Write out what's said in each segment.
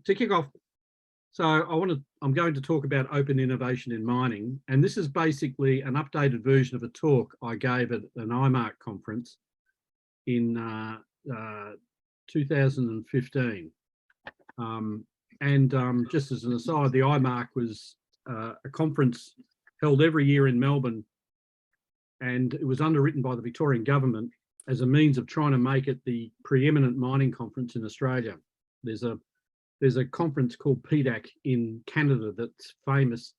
to kick off, so I'm going to talk about open innovation in mining, and this is basically an updated version of a talk I gave at an IMARC conference in 2015. Just as an aside, the IMARC was a conference held every year in Melbourne, and it was underwritten by the Victorian government as a means of trying to make it the preeminent mining conference in Australia. There's a conference called PDAC in Canada that's famous,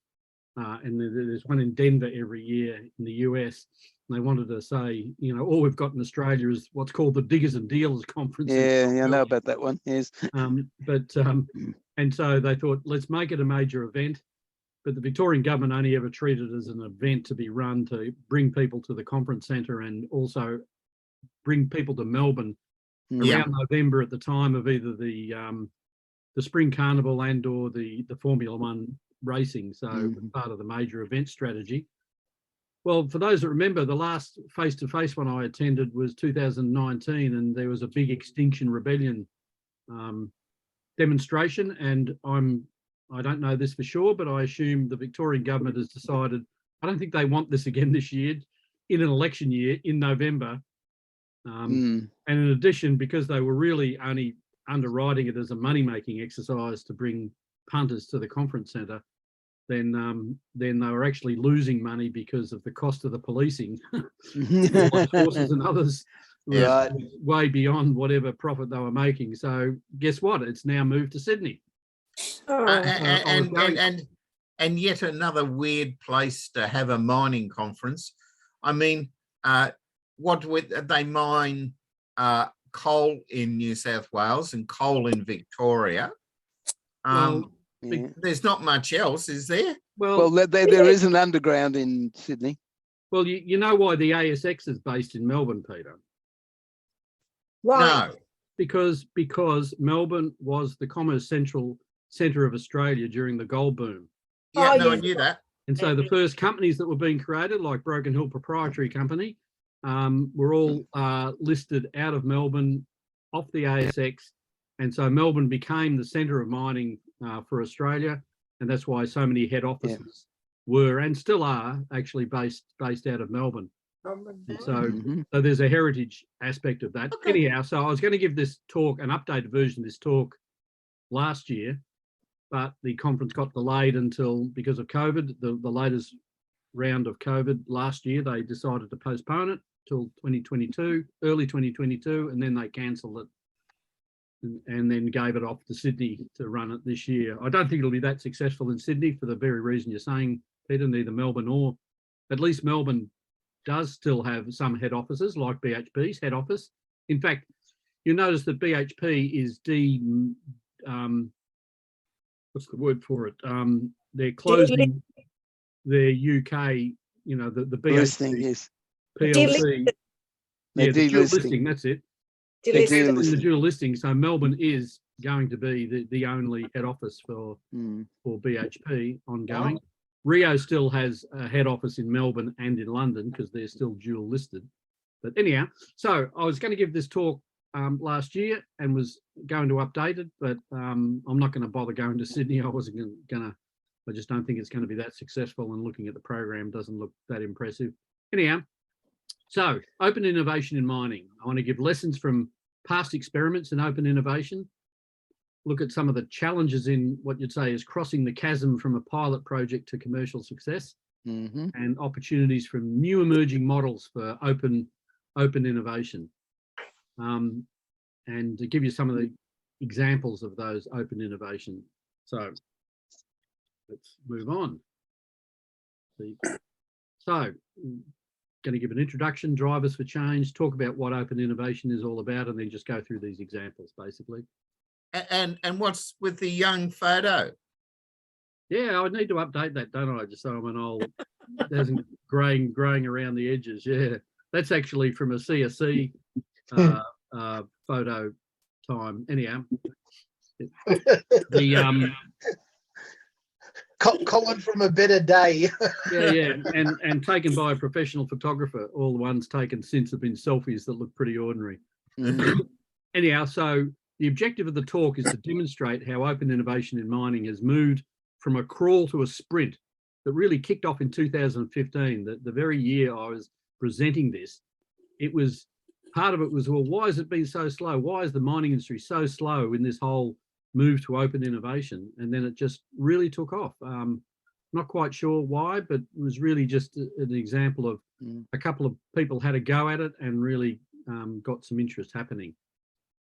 and there's one in Denver every year in the US. And they wanted to say, you know, all we've got in Australia is what's called the Diggers and Dealers Conference. Yeah, I know about that one, yes. And so they thought, let's make it a major event. But the Victorian government only ever treated it as an event to be run to bring people to the conference centre and also bring people to Melbourne around November at the time of either the Spring Carnival and or the Formula One racing. So part of the major event strategy. Well, for those that remember, the last face-to-face one I attended was 2019, and there was a big Extinction Rebellion demonstration. And I don't know this for sure, but I assume the Victorian government has decided, I don't think they want this again this year, in an election year in November. And in addition, because they were really only underwriting it as a money-making exercise to bring punters to the conference centre, then they were actually losing money because of the cost of the policing. Horses and others was way beyond whatever profit they were making. So guess what? It's now moved to Sydney. And yet another weird place to have a mining conference. I mean, what would they mine? Coal in New South Wales and coal in Victoria. There's not much else, is there? Well, there is an underground in Sydney. Well, you know why the ASX is based in Melbourne, Peter? Right. No. Because Melbourne was the commerce centre of Australia during the gold boom. Yeah, I knew that. And so the first companies that were being created, like Broken Hill Proprietary Company, were all listed out of Melbourne, off the ASX, and so Melbourne became the centre of mining for Australia, and that's why so many head offices were and still are actually based out of Melbourne. So there's a heritage aspect of that. Okay. Anyhow, so I was going to give this talk, an updated version of this talk, last year, but the conference got delayed because of COVID, the latest round of COVID last year. They decided to postpone it till 2022, early 2022, and then they cancelled it and then gave it off to Sydney to run it this year. I don't think it'll be that successful in Sydney for the very reason you're saying, Peter, neither Melbourne or, at least Melbourne does still have some head offices like BHP's head office. In fact, you'll notice that BHP is what's the word for it? They're closing their UK, you know, the BHP PLC. Yeah, the dual listing, that's it. The dual listing. So Melbourne is going to be the only head office for BHP ongoing. Rio still has a head office in Melbourne and in London because they're still dual listed. But anyhow, so I was going to give this talk last year and was going to update it, but I'm not going to bother going to Sydney. I wasn't going to. I just don't think it's going to be that successful, and looking at the program doesn't look that impressive. Anyhow, so open innovation in mining. I want to give lessons from past experiments in open innovation, look at some of the challenges in what you'd say is crossing the chasm from a pilot project to commercial success, and opportunities from new emerging models for open innovation, and to give you some of the examples of those open innovation. So let's move on. So going to give an introduction, drivers for change, talk about what open innovation is all about, and then just go through these examples basically. And what's with the young photo? Yeah, I need to update that, don't I? Just so I'm an old, it hasn't growing around the edges. Yeah, that's actually from a CSC photo time. Anyhow, the Colin from a better day. yeah, and taken by a professional photographer. All the ones taken since have been selfies that look pretty ordinary. Anyhow, so the objective of the talk is to demonstrate how open innovation in mining has moved from a crawl to a sprint that really kicked off in 2015, the very year I was presenting this. It was, part of it was, well, why has it been so slow? Why is the mining industry so slow in this whole move to open innovation? And then it just really took off. Not quite sure why, but it was really just an example of a couple of people had a go at it and really got some interest happening.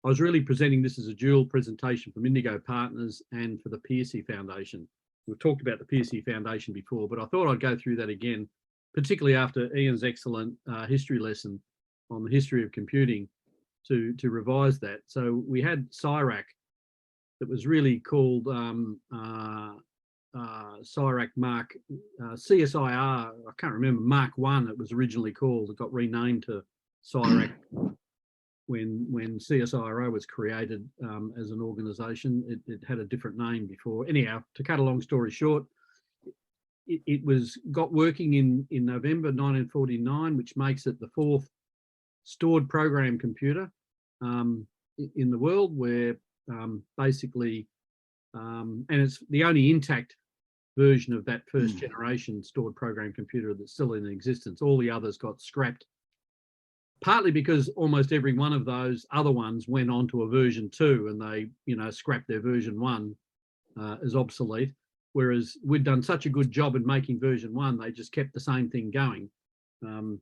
I was really presenting this as a dual presentation from Indigo Partners and for the Piercy Foundation. We've talked about the Piercy Foundation before, but I thought I'd go through that again, particularly after Ian's excellent history lesson on the history of computing to revise that. So we had CIRAC that was really called CIRAC Mark, CSIR, I can't remember, Mark 1 it was originally called. It got renamed to CIRAC when CSIRO was created as an organisation. It had a different name before. Anyhow, to cut a long story short, it got working in November 1949, which makes it the 4th stored program computer in the world, where basically, and it's the only intact version of that first generation stored program computer that's still in existence. All the others got scrapped, partly because almost every one of those other ones went on to a version 2 and they, scrapped their version 1 as obsolete. Whereas we'd done such a good job in making version 1, they just kept the same thing going. And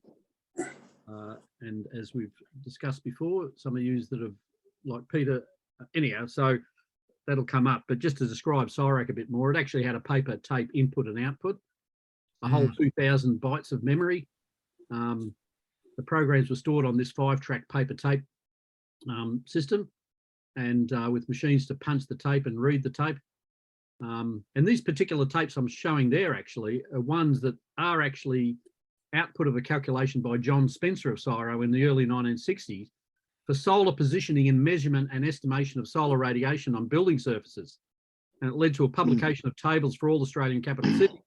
as we've discussed before, some of you that have, like Peter, anyhow, so that'll come up. But just to describe CIRAC a bit more, it actually had a paper tape input and output, a whole 2,000 bytes of memory. The programs were stored on this 5-track paper tape system, and with machines to punch the tape and read the tape. And these particular tapes I'm showing there actually are ones that are actually output of a calculation by John Spencer of CSIRO in the early 1960s for solar positioning and measurement and estimation of solar radiation on building surfaces. And it led to a publication of tables for all Australian capital cities.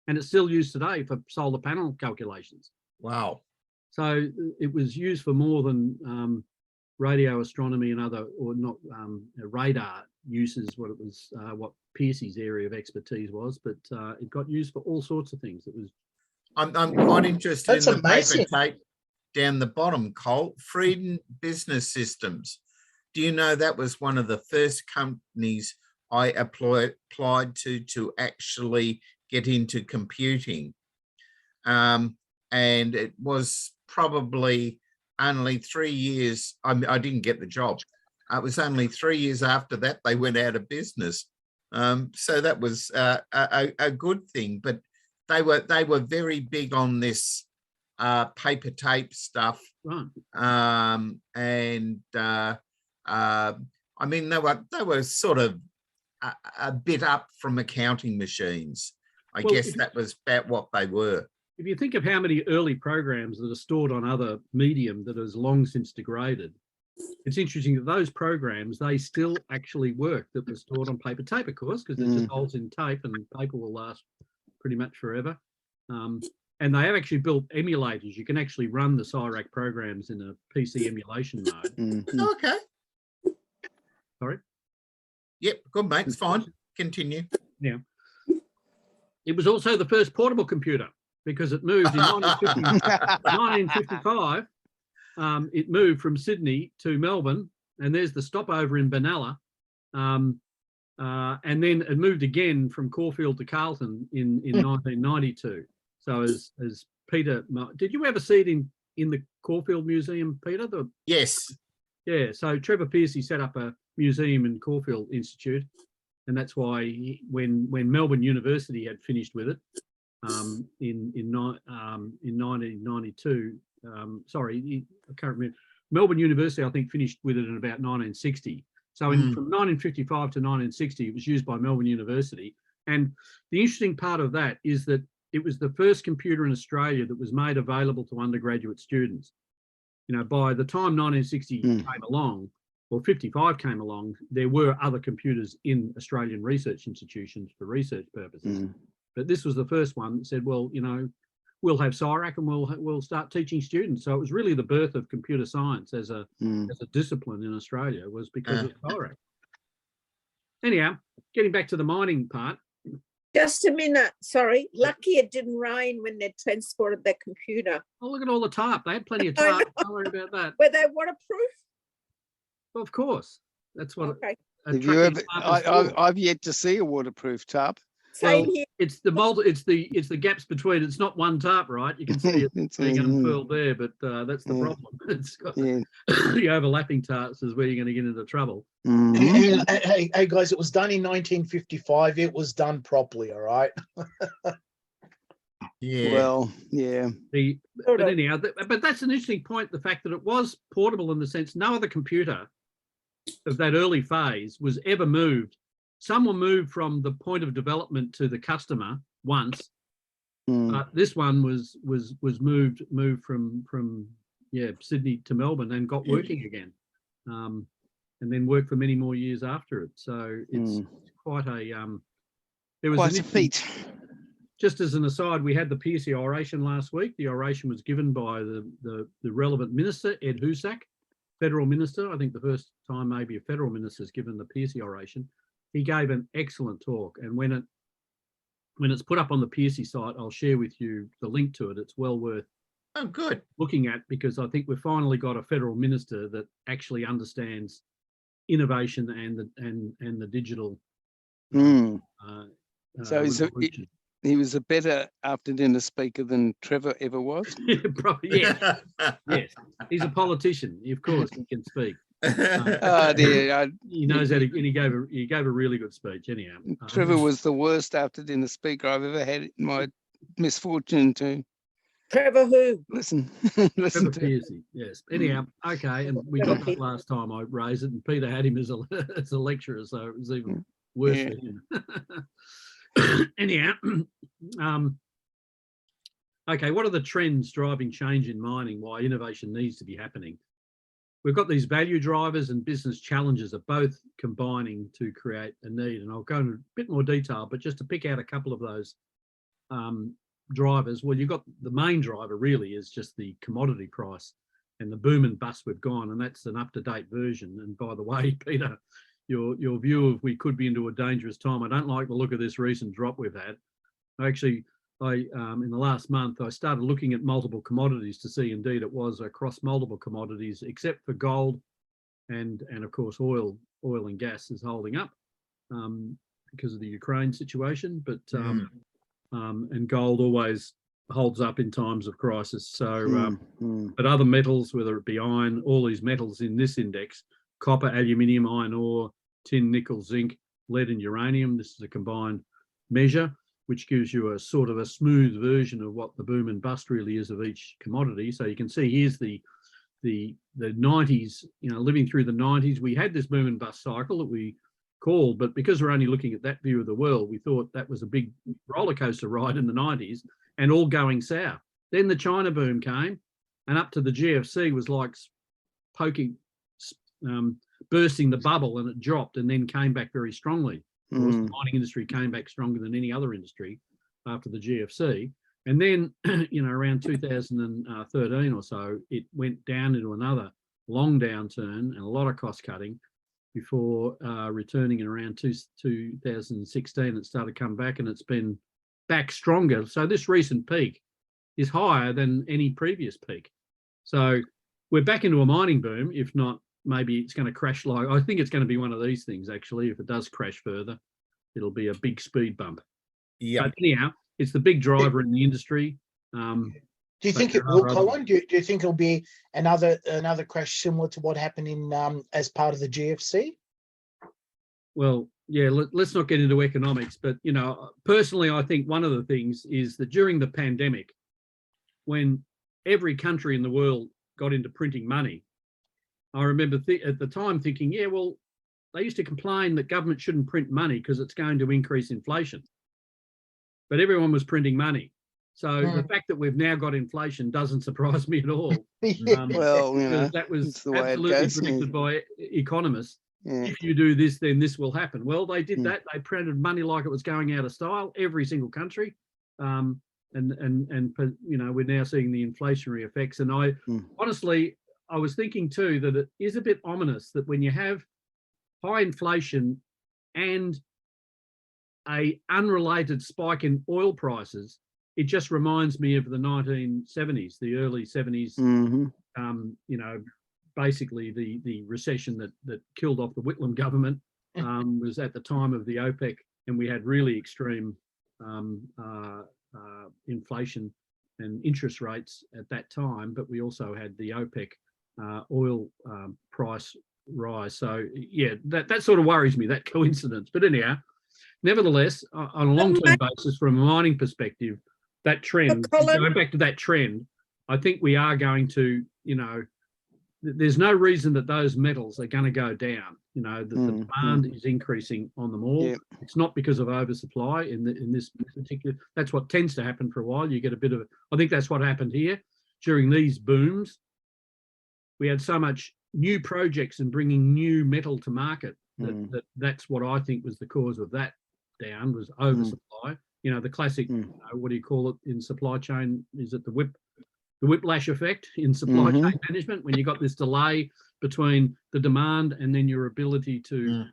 And it's still used today for solar panel calculations. Wow. So it was used for more than radio astronomy and other, or not radar uses, what it was, what Piercy's area of expertise was, but it got used for all sorts of things. It was. I'm quite interested That's in the amazing. paper tape down the bottom, Cole. Freedom Business Systems. Do you know that was one of the first companies I applied to actually get into computing? And it was probably only 3 years. I didn't get the job. It was only 3 years after that they went out of business. So that was a good thing. But they were very big on this paper tape stuff. Right. I mean, they were sort of a bit up from accounting machines. I guess that was about what they were. If you think of how many early programs that are stored on other medium that has long since degraded, it's interesting that those programs, they still actually work, that were stored on paper tape, of course, because they're just holes in tape and paper will last pretty much forever. And they have actually built emulators. You can actually run the CIRAC programs in a PC emulation mode. Okay. Sorry? Yep, good, mate. It's fine. Continue. Yeah. It was also the first portable computer because it moved in 1955. It moved from Sydney to Melbourne, and there's the stopover in Benalla. And then it moved again from Caulfield to Carlton in 1992. So as Peter, did you ever see it in the Caulfield Museum, Peter? Yes. Yeah, so Trevor Piercy set up a museum in Caulfield Institute, and that's why when Melbourne University had finished with it in 1992, sorry, I can't remember. Melbourne University, I think, finished with it in about 1960. So from 1955 to 1960, it was used by Melbourne University. And the interesting part of that is that it was the first computer in Australia that was made available to undergraduate students. You know, by the time 1960 came along, or 55 came along, there were other computers in Australian research institutions for research purposes. But this was the first one that said, well, you know, we'll have CIRAC and we'll start teaching students. So it was really the birth of computer science as a discipline in Australia was because of CIRAC. Anyhow, getting back to the mining part. Just a minute, sorry. Lucky it didn't rain when they transported their computer. Oh, look at all the tarp. They had plenty of tarp. Don't worry about that. Were they waterproof? Well, of course. That's what. Okay. Have you ever, I've yet to see a waterproof tarp. Same here. It's the gaps between. It's not one tarp, right? You can see it being unfurled there, but that's the problem. It's got the overlapping tarps is where you're going to get into trouble. Hey guys, it was done in 1955. It was done properly, all right? Yeah. Well, yeah. But anyhow, but that's an interesting point. The fact that it was portable in the sense no other computer of that early phase was ever moved. Some were moved from the point of development to the customer once, but this one was moved from Sydney to Melbourne and got working again, and then worked for many more years after it. So it's quite a there was quite a feat. Just as an aside, we had the PSC oration last week. The oration was given by the relevant minister, Ed Husak, federal minister. I think the first time maybe a federal minister has given the PSC oration. He gave an excellent talk, and when it's put up on the PSC site, I'll share with you the link to it. It's well worth looking at, because I think we've finally got a federal minister that actually understands innovation and the digital. So he was a better after dinner speaker than Trevor ever was. Probably, yes. Yes, he's a politician. Of course, he can speak. Oh dear, he knows how to, and he gave a really good speech. Anyhow, Trevor was the worst after dinner speaker I've ever had in my misfortune to. Trevor who? Listen Trevor to. Pearcey, yes. Anyhow, okay, and we got that last time I raised it, and Peter had him as a lecturer, so it was even worse for him. Anyhow, okay, what are the trends driving change in mining? Why innovation needs to be happening? We've got these value drivers and business challenges are both combining to create a need. And I'll go into a bit more detail, but just to pick out a couple of those drivers, well, you've got the main driver really is just the commodity price and the boom and bust we've gone, and that's an up-to-date version. And by the way, Peter, your view of we could be into a dangerous time, I don't like the look of this recent drop we've had. Actually, in the last month, I started looking at multiple commodities to see indeed it was across multiple commodities, except for gold and of course oil and gas is holding up because of the Ukraine situation. But and gold always holds up in times of crisis. So, but other metals, whether it be iron, all these metals in this index, copper, aluminium, iron ore, tin, nickel, zinc, lead and uranium, this is a combined measure, which gives you a sort of a smooth version of what the boom and bust really is of each commodity. So you can see here's the 90s, living through the 90s, we had this boom and bust cycle that we called, but because we're only looking at that view of the world, we thought that was a big roller coaster ride in the 90s and all going south. Then the China boom came, and up to the GFC was like bursting the bubble, and it dropped and then came back very strongly. Of course, the mining industry came back stronger than any other industry after the GFC. And then, around 2013 or so, it went down into another long downturn and a lot of cost cutting before returning in around 2016. It started to come back, and it's been back stronger. So this recent peak is higher than any previous peak. So we're back into a mining boom, if not, maybe it's going to crash. Like I think it's going to be one of these things, actually. If it does crash further, it'll be a big speed bump. Yeah. But anyhow, it's the big driver in the industry. Do you think it will, Colin? Do you think it'll be another crash similar to what happened in as part of the GFC? Well, yeah. Let's not get into economics, but personally, I think one of the things is that during the pandemic, when every country in the world got into printing money, I remember at the time thinking, yeah, well, they used to complain that government shouldn't print money because it's going to increase inflation. But everyone was printing money. So the fact that we've now got inflation doesn't surprise me at all. Well, that was absolutely predicted by economists. Yeah. If you do this, then this will happen. Well, they did that. They printed money like it was going out of style, every single country. you know, we're now seeing the inflationary effects. And honestly, I was thinking too that it is a bit ominous that when you have high inflation and a unrelated spike in oil prices, it just reminds me of the 1970s, the early 70s. You know, basically the recession that killed off the Whitlam government was at the time of the OPEC, and we had really extreme inflation and interest rates at that time, but we also had the OPEC oil price rise. So yeah, that sort of worries me, that coincidence. But anyhow, nevertheless, on a long-term basis, from a mining perspective, that trend, going back to that trend, I think we are going to, you know, there's no reason that those metals are going to go down. You know, the demand is increasing on them all. Yep. It's not because of oversupply in this particular. That's what tends to happen for a while. You get a bit of. I think that's what happened here during these booms. We had so much new projects and bringing new metal to market that's what I think was the cause of that down, was oversupply. You know, the classic. What do you call it in supply chain? Is it the whiplash effect in supply chain management, when you got this delay between the demand and then your ability to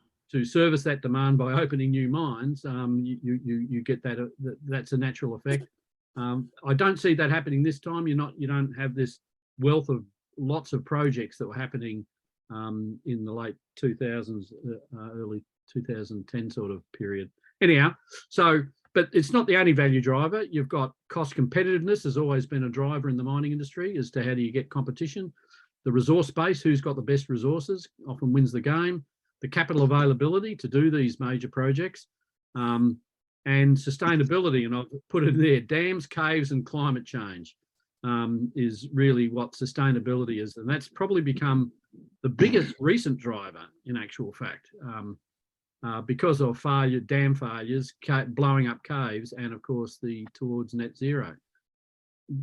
service that demand by opening new mines, you get that. That's a natural effect. I don't see that happening this time. You don't have this wealth of lots of projects that were happening in the late 2000s, early 2010 sort of period. Anyhow, so. But it's not the only value driver. You've got cost competitiveness has always been a driver in the mining industry as to how do you get competition. The resource base, who's got the best resources, often wins the game. The capital availability to do these major projects, and sustainability. And I've put it there, dams, caves, and climate change is really what sustainability is. And that's probably become the biggest recent driver in actual fact. Because of dam failures, blowing up caves, and of course towards net zero.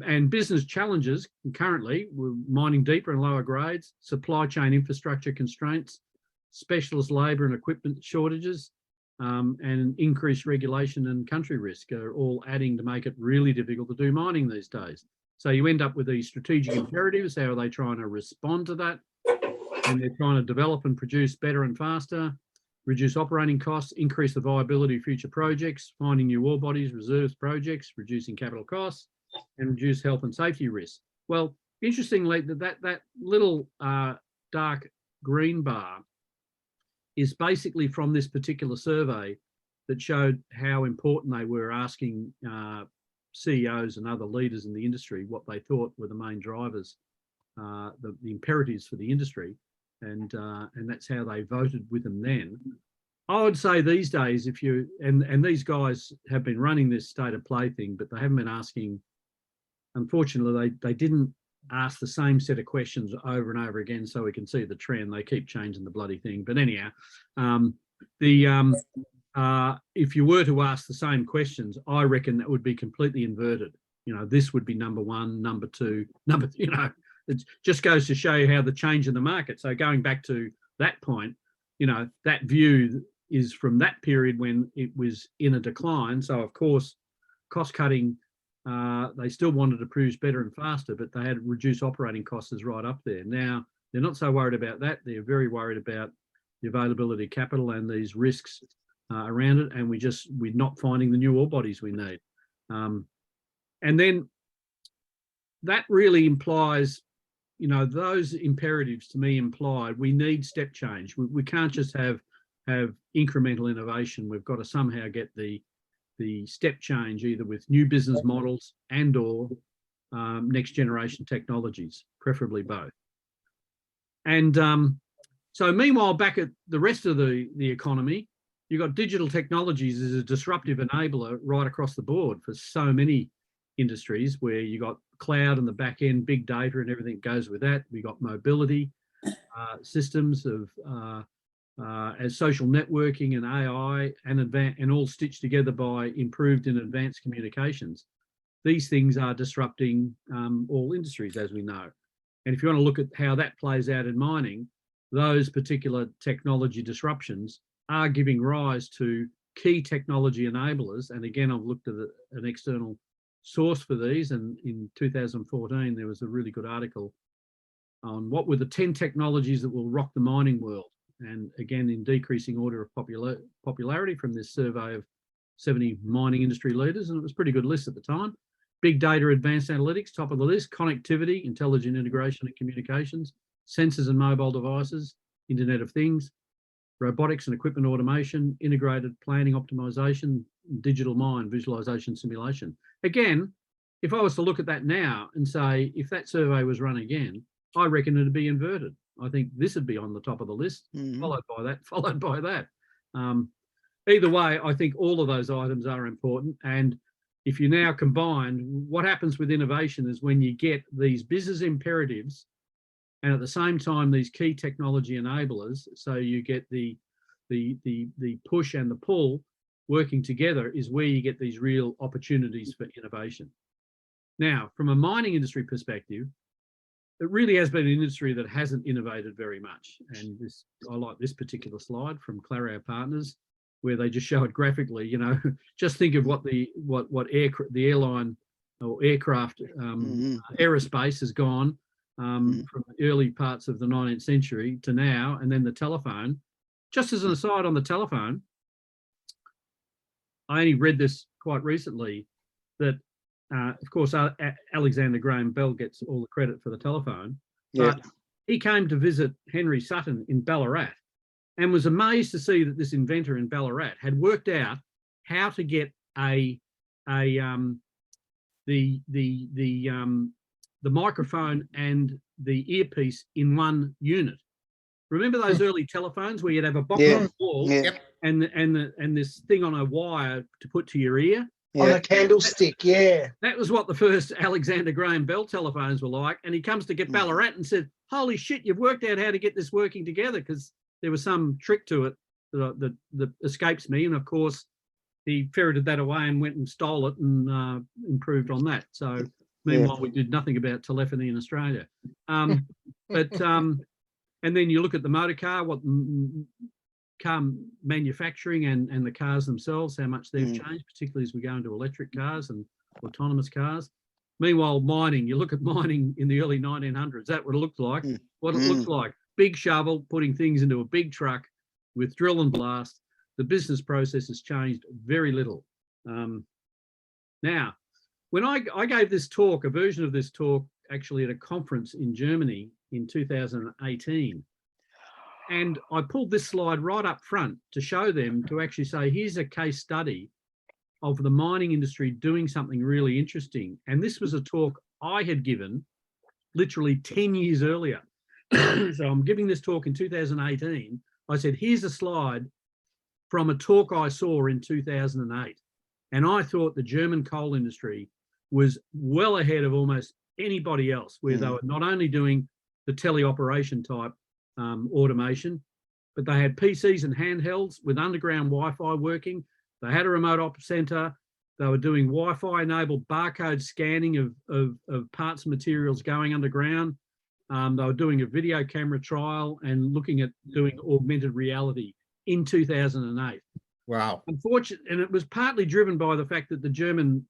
And business challenges currently, we're mining deeper and lower grades, supply chain infrastructure constraints, specialist labour and equipment shortages, and increased regulation and country risk are all adding to make it really difficult to do mining these days. So you end up with these strategic imperatives. How are they trying to respond to that? And they're trying to develop and produce better and faster, reduce operating costs, increase the viability of future projects, finding new ore bodies, reserves projects, reducing capital costs, and reduce health and safety risks. Well, interestingly, that little dark green bar is basically from this particular survey that showed how important they were, asking CEOs and other leaders in the industry what they thought were the main drivers, the imperatives for the industry. And that's how they voted with them then. I would say these days, if you, and these guys have been running this state of play thing, but they haven't been asking, unfortunately, they didn't ask the same set of questions over and over again so we can see the trend. They keep changing the bloody thing. But anyhow, if you were to ask the same questions, I reckon that would be completely inverted. You know, this would be number one, number two, you know, it just goes to show you how the change in the market. So going back to that point, you know, that view is from that period when it was in a decline. So of course, cost cutting, they still wanted to produce better and faster, but they had reduced operating costs is right up there. Now, they're not so worried about that. They're very worried about the availability of capital and these risks around it. And we're not finding the new ore bodies we need. And then that really implies, you know, those imperatives to me implied we need step change. We can't just have incremental innovation. We've got to somehow get the step change either with new business models and or next generation technologies, preferably both. And so meanwhile, back at the rest of the economy, you've got digital technologies as a disruptive enabler right across the board for so many industries, where you got cloud and the back end, big data and everything goes with that. We got mobility systems of as social networking and AI and all stitched together by improved and advanced communications. These things are disrupting all industries, as we know. And if you want to look at how that plays out in mining, those particular technology disruptions are giving rise to key technology enablers. And again, I've looked at an external source for these, and in 2014 there was a really good article on what were the 10 technologies that will rock the mining world, and again in decreasing order of popularity from this survey of 70 mining industry leaders, and it was a pretty good list at the time. Big data, advanced analytics, top of the list. Connectivity, intelligent integration and communications, sensors and mobile devices, Internet of Things, robotics and equipment automation, integrated planning optimization, digital mine, visualization, simulation. Again, if I was to look at that now and say, if that survey was run again, I reckon it'd be inverted. I think this would be on the top of the list, followed by that, followed by that. Either way, I think all of those items are important. And if you now combine, what happens with innovation is when you get these business imperatives and at the same time these key technology enablers, so you get the push and the pull working together, is where you get these real opportunities for innovation. Now, from a mining industry perspective, it really has been an industry that hasn't innovated very much. And this, I like this particular slide from Clario Partners, where they just show it graphically. You know, just think of what the airline or aircraft aerospace has gone from the early parts of the 19th century to now, and then the telephone. Just as an aside on the telephone, I only read this quite recently that, of course, Alexander Graham Bell gets all the credit for the telephone, but he came to visit Henry Sutton in Ballarat and was amazed to see that this inventor in Ballarat had worked out how to get the microphone and the earpiece in one unit. Remember those early telephones where you'd have a box on the wall and this thing on a wire to put to your ear? On a candlestick, That was what the first Alexander Graham Bell telephones were like. And he comes to get Ballarat and said, holy shit, you've worked out how to get this working together, because there was some trick to it that escapes me. And of course, he ferreted that away and went and stole it and improved on that. So meanwhile, we did nothing about telephony in Australia. And then you look at the motor car, what car manufacturing and the cars themselves, how much they've changed, particularly as we go into electric cars and autonomous cars. Meanwhile, mining, you look at mining in the early 1900s, that what it looked like, what it looked like. Big shovel, putting things into a big truck with drill and blast. The business process has changed very little. Now, when I gave this talk, a version of this talk, actually at a conference in Germany in 2018, and I pulled this slide right up front to show them, to actually say, here's a case study of the mining industry doing something really interesting. And this was a talk I had given literally 10 years earlier. So I'm giving this talk in 2018. I said, here's a slide from a talk I saw in 2008. And I thought the German coal industry was well ahead of almost anybody else, where they were not only doing the teleoperation type automation, but they had PCs and handhelds with underground Wi-Fi working. They had a remote op center. They were doing Wi-Fi enabled barcode scanning of parts and materials going underground. They were doing a video camera trial and looking at doing augmented reality in 2008. Wow. Unfortunately, and it was partly driven by the fact that the German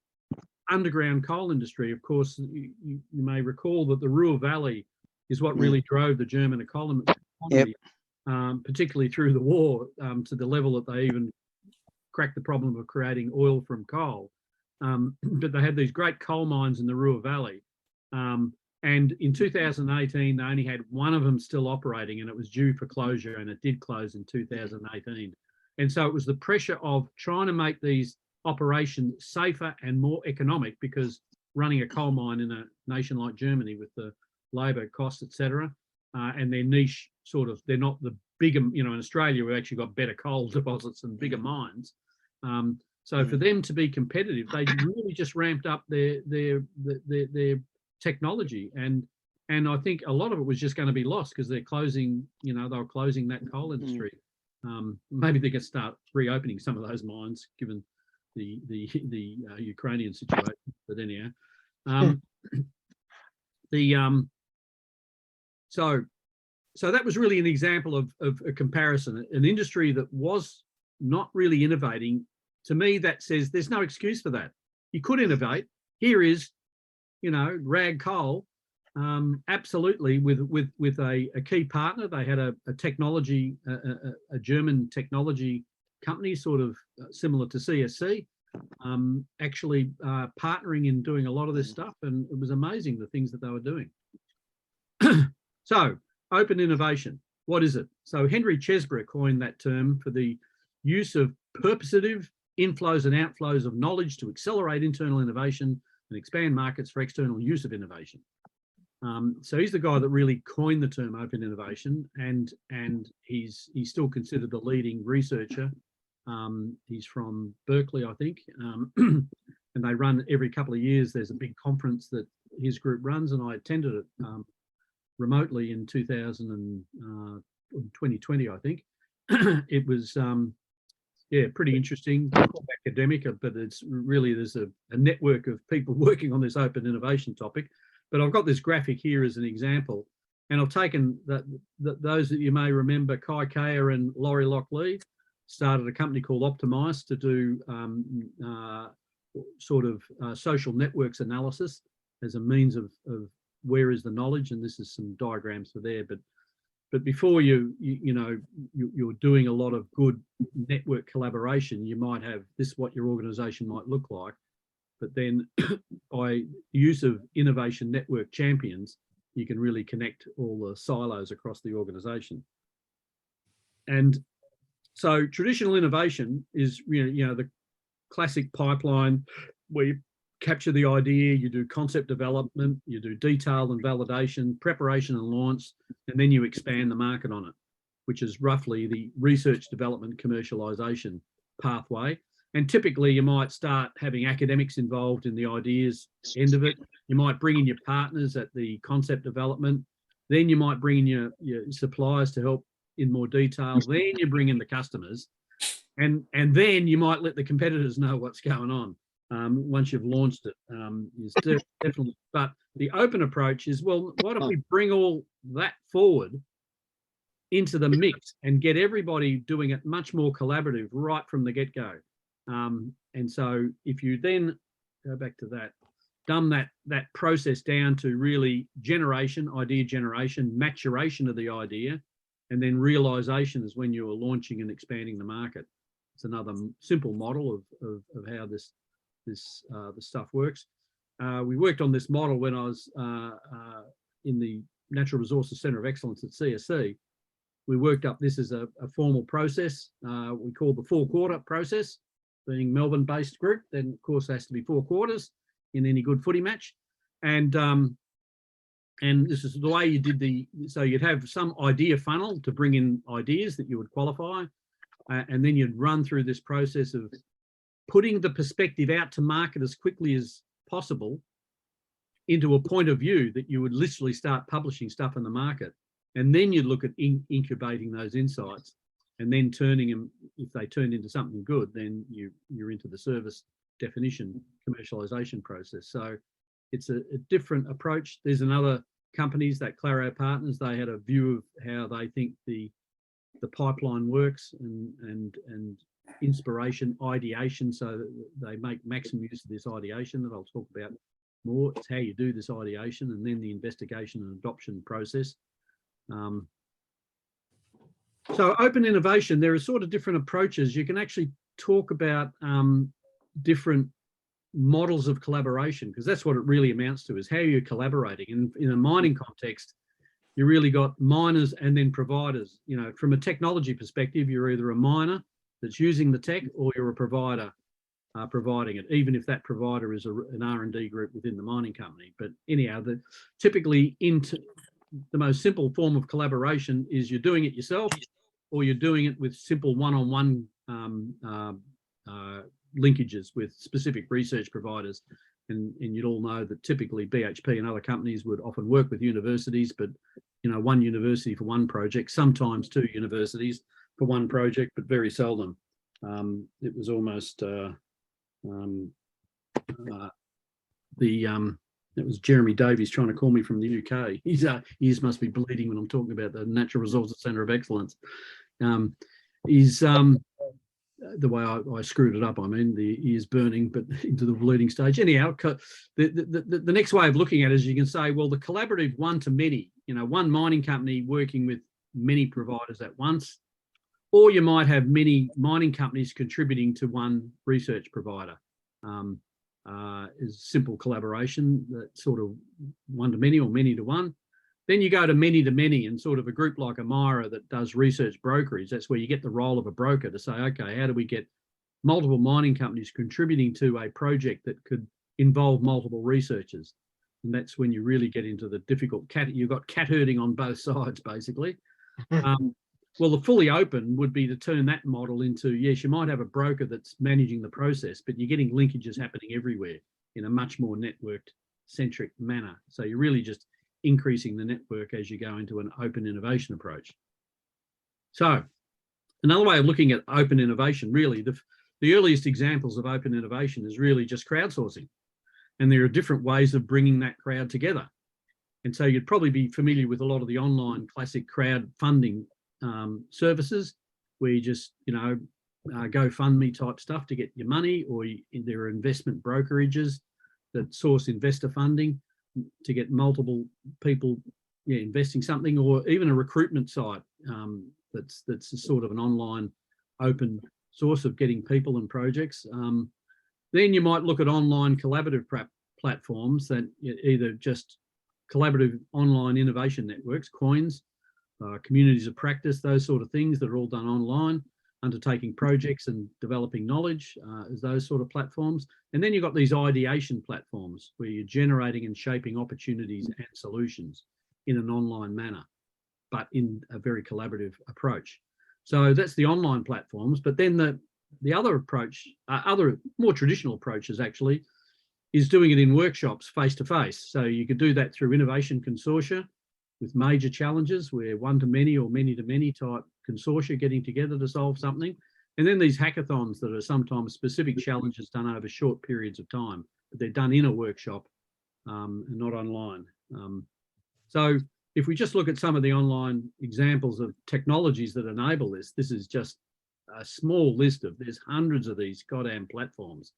underground coal industry, of course, you may recall that the Ruhr Valley is what really drove the German economy, particularly through the war, to the level that they even cracked the problem of creating oil from coal. But they had these great coal mines in the Ruhr Valley. And in 2018, they only had one of them still operating, and it was due for closure, and it did close in 2018. And so it was the pressure of trying to make these operations safer and more economic, because running a coal mine in a nation like Germany with the labour costs, etc., and their niche sort of, they're not the bigger, you know, in Australia we've actually got better coal deposits and bigger mines. So for them to be competitive, they really just ramped up their technology, and I think a lot of it was just going to be lost because they're closing, you know, they were closing that coal industry. Maybe they could start reopening some of those mines given the Ukrainian situation, but anyhow, so that was really an example of a comparison, an industry that was not really innovating. To me, that says there's no excuse for that. You could innovate. here is, you know, rag coal, absolutely with a key partner. They had a technology, a German technology company, sort of similar to CSC, actually partnering in doing a lot of this stuff, and it was amazing the things that they were doing. So, open innovation, what is it? So Henry Chesbrough coined that term for the use of purposive inflows and outflows of knowledge to accelerate internal innovation and expand markets for external use of innovation. So he's the guy that really coined the term open innovation, and he's still considered the leading researcher. He's from Berkeley, I think, and they run every couple of years. There's a big conference that his group runs, and I attended it remotely in 2020, I think. It was, yeah, pretty interesting, academic, but it's really, there's a network of people working on this open innovation topic. But I've got this graphic here as an example, and I've taken those that you may remember, Kai Kaya and Laurie Locklee started a company called Optimize to do social networks analysis as a means of where is the knowledge, and this is some diagrams for there. But before you're doing a lot of good network collaboration, you might have this, what your organisation might look like. But then by use of innovation network champions, you can really connect all the silos across the organisation. And so traditional innovation is, the classic pipeline where you capture the idea, you do concept development, you do detail and validation, preparation and launch, and then you expand the market on it, which is roughly the research, development, commercialisation pathway. And typically you might start having academics involved in the ideas end of it. You might bring in your partners at the concept development. Then you might bring in your suppliers to help in more detail. Then you bring in the customers. And then you might let the competitors know what's going on once you've launched it. Is definitely, but the open approach is, well, why don't we bring all that forward into the mix and get everybody doing it much more collaborative right from the get-go. And so if you then go back to that, dumb that process down to really idea generation, maturation of the idea, and then realization is when you are launching and expanding the market. It's another simple model of how this stuff works. We worked on this model when I was in the Natural Resources Centre of Excellence at CSC. We worked up this as a formal process. We call the 4-quarter process. Being Melbourne-based group, then of course there has to be 4 quarters in any good footy match, and this is the way you did so you'd have some idea funnel to bring in ideas that you would qualify, and then you'd run through this process of putting the perspective out to market as quickly as possible into a point of view that you would literally start publishing stuff in the market, and then you'd look at incubating those insights. And then turning them, if they turn into something good, then you're into the service definition commercialization process. So it's a different approach. There's another companies, that Claro Partners, they had a view of how they think the pipeline works and inspiration, ideation, so that they make maximum use of this ideation that I'll talk about more. It's how you do this ideation, and then the investigation and adoption process. So open innovation, there are sort of different approaches. You can actually talk about different models of collaboration, because that's what it really amounts to, is how you're collaborating. And in a mining context, you really got miners and then providers. From a technology perspective, you're either a miner that's using the tech, or you're a provider providing it, even if that provider is an R&D group within the mining company. But anyhow, typically into the most simple form of collaboration is you're doing it yourself, or you're doing it with simple one-on-one linkages with specific research providers. And you'd all know that typically BHP and other companies would often work with universities, but one university for one project, sometimes 2 universities for one project, but very seldom. It was almost it was Jeremy Davies trying to call me from the UK. His ears must be bleeding when I'm talking about the Natural Resources Centre of Excellence. the way I screwed it up. I mean, the ears burning, but into the bleeding stage. Anyhow, the next way of looking at it is you can say, well, the collaborative one-to-many, one mining company working with many providers at once, or you might have many mining companies contributing to one research provider. Is simple collaboration, that sort of one-to-many or many-to-one. Then you go to many-to-many, and sort of a group like Amira that does research brokerage. That's where you get the role of a broker to say, okay, how do we get multiple mining companies contributing to a project that could involve multiple researchers? And that's when you really get into the difficult you've got cat herding on both sides, basically. Well, the fully open would be to turn that model into, yes, you might have a broker that's managing the process, but you're getting linkages happening everywhere in a much more networked centric manner. So you're really just increasing the network as you go into an open innovation approach. So another way of looking at open innovation, really, the earliest examples of open innovation is really just crowdsourcing. And there are different ways of bringing that crowd together. And so you'd probably be familiar with a lot of the online classic crowdfunding services where you just, GoFundMe type stuff to get your money, or there are investment brokerages that source investor funding to get multiple people investing something, or even a recruitment site that's a sort of an online open source of getting people and projects. Then you might look at online collaborative platforms that either just collaborative online innovation networks, coins, communities of practice, those sort of things that are all done online, undertaking projects and developing knowledge as those sort of platforms. And then you've got these ideation platforms where you're generating and shaping opportunities and solutions in an online manner, but in a very collaborative approach. So that's the online platforms. But then the other approach, other more traditional approaches actually, is doing it in workshops face-to-face. So you could do that through innovation consortia with major challenges where one-to-many or many-to-many type consortia getting together to solve something. And then these hackathons that are sometimes specific challenges done over short periods of time, but they're done in a workshop and not online. So if we just look at some of the online examples of technologies that enable this, this is just a small list of, there's hundreds of these goddamn platforms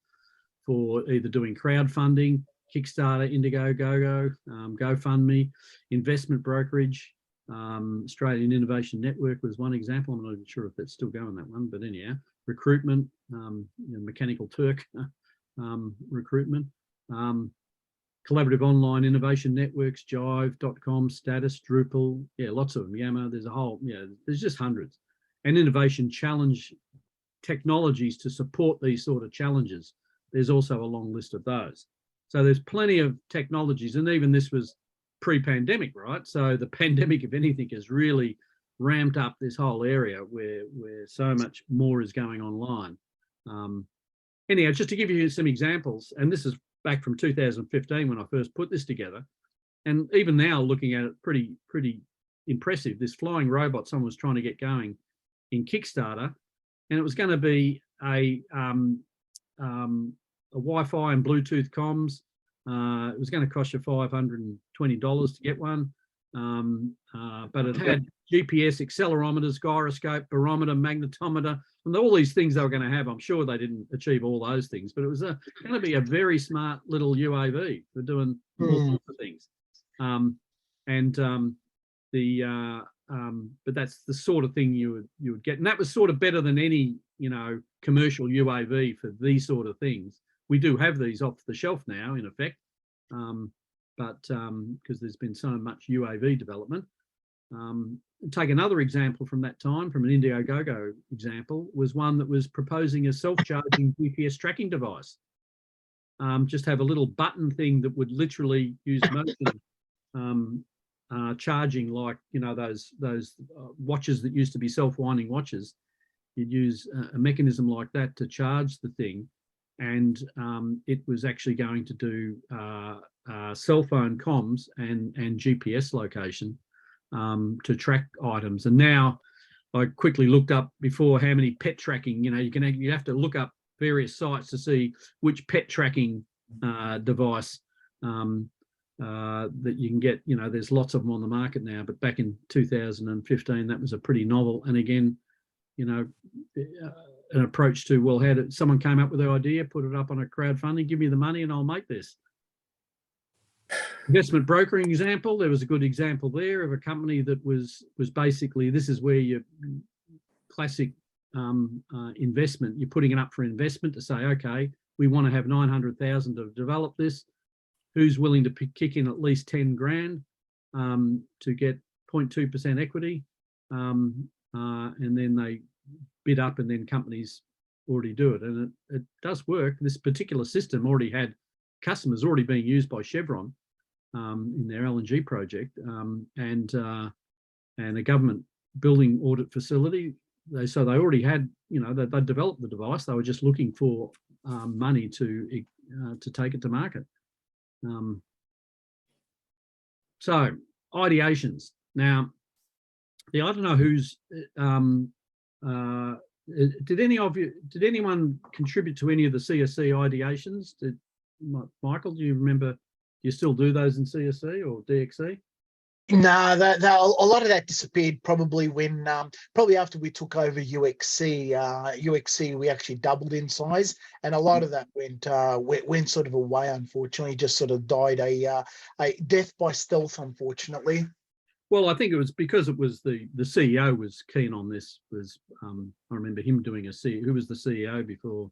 for either doing crowdfunding, Kickstarter, Indiegogo, GoFundMe, investment brokerage. Australian Innovation Network was one example. I'm not even sure if that's still going, that one, but anyhow, recruitment, Mechanical Turk recruitment, collaborative online innovation networks, Jive.com, Status, Drupal, lots of them, Yammer, there's a whole, there's just hundreds. And innovation challenge technologies to support these sort of challenges. There's also a long list of those. So there's plenty of technologies, and even this was pre-pandemic, right? So the pandemic, if anything, has really ramped up this whole area where so much more is going online. Anyhow, just to give you some examples, and this is back from 2015 when I first put this together, and even now looking at it, pretty impressive. This flying robot someone was trying to get going in Kickstarter, and it was going to be a Wi-Fi and Bluetooth comms. It was going to cost you $520 to get one, but it had GPS, accelerometers, gyroscope, barometer, magnetometer, and all these things they were going to have. I'm sure they didn't achieve all those things, but it was going to be a very smart little UAV for doing all sorts of things. But that's the sort of thing you would get, and that was sort of better than any commercial UAV for these sort of things. We do have these off the shelf now, in effect, but because there's been so much UAV development. Take another example from that time, from an Indiegogo example, was one that was proposing a self-charging GPS tracking device. Just have a little button thing that would literally use motion charging, like those watches that used to be self-winding watches. You'd use a mechanism like that to charge the thing, and it was actually going to do cell phone comms and GPS location to track items. And now I quickly looked up before how many pet tracking, you have to look up various sites to see which pet tracking device that you can get. There's lots of them on the market now, but back in 2015 that was a pretty novel, and again, an approach to, well, how did someone came up with the idea, put it up on a crowdfunding, give me the money and I'll make this. Investment brokering example, there was a good example there of a company that was basically, this is where your classic investment, you're putting it up for investment to say, okay, we want to have 900,000 to develop this. Who's willing to kick in at least 10 grand to get 0.2% equity? And then they bid up and then companies already do it. And it does work. This particular system already had customers already being used by Chevron in their LNG project and a government building audit facility. So they already had, you know, they developed the device. They were just looking for money to take it to market. So ideations. Now, I don't know who's did anyone contribute to any of the CSC ideations? Michael, do you remember, do you still do those in CSC or DXC? No, a lot of that disappeared probably when probably after we took over UXC. UXC we actually doubled in size, and a lot of that went sort of away. Unfortunately, just sort of died a death by stealth. Unfortunately. Well, I think it was because it was the CEO was keen on this. I remember him doing a CEO. Who was the CEO before?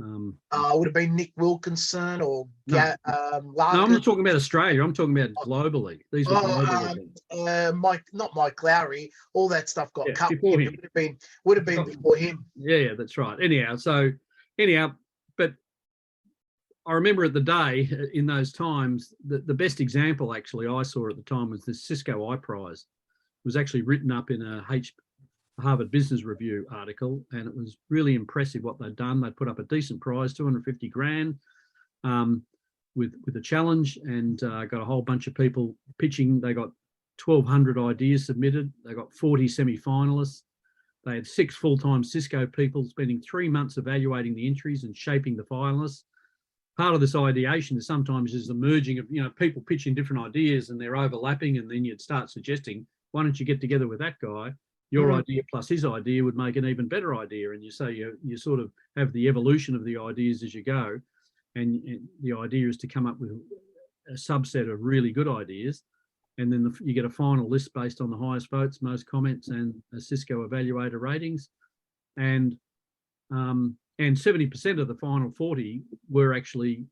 Would have been Nick Wilkinson or no, I'm not talking about Australia. I'm talking about globally. These were global not Mike Lowry. All that stuff got cut before him. Would have been before him. Yeah, that's right. Anyhow, but I remember at the day in those times, the best example actually I saw at the time was the Cisco iPrize. It was actually written up in a Harvard Business Review article, and it was really impressive what they'd done. They put up a decent prize, 250 grand, with a challenge, and got a whole bunch of people pitching. They got 1,200 ideas submitted. They got 40 semi-finalists. They had 6 full-time Cisco people spending 3 months evaluating the entries and shaping the finalists. Part of this ideation is sometimes the merging of, you know, people pitching different ideas and they're overlapping, and then you'd start suggesting, why don't you get together with that guy? Your idea plus his idea would make an even better idea. And you say you sort of have the evolution of the ideas as you go. And the idea is to come up with a subset of really good ideas. And then you get a final list based on the highest votes, most comments, and a Cisco evaluator ratings. And 70% of the final 40 were actually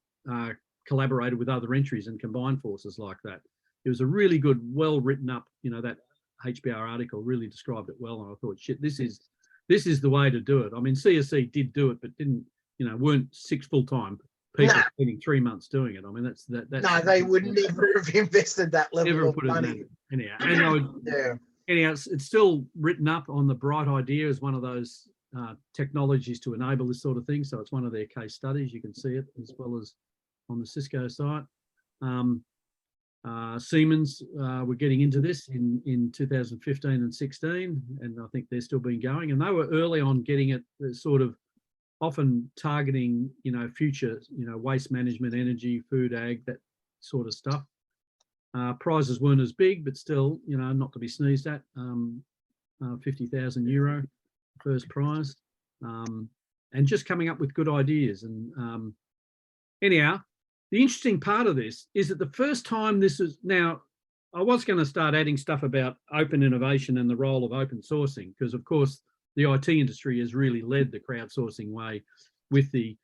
collaborated with other entries and combined forces like that. It was a really good, well written up, you know, that HBR article really described it well, and I thought, shit, this is the way to do it. I mean, CSC did do it, but didn't, you know, weren't 6 full-time people spending 3 months doing it. I mean, that's no, they would never have invested that level of money. Anyhow, anyhow, it's still written up on the Bright idea as one of those technologies to enable this sort of thing. So it's one of their case studies. You can see it as well as on the Cisco site. Siemens were getting into this in 2015 and 16, and I think they're still been going. And they were early on getting it sort of often targeting, you know, future, you know, waste management, energy, food, ag, that sort of stuff. Prizes weren't as big, but still, you know, not to be sneezed at. 50,000 euro first prize, and just coming up with good ideas. And anyhow, the interesting part of this is that the first time this is now, I was going to start adding stuff about open innovation and the role of open sourcing, because of course the IT industry has really led the crowdsourcing way with the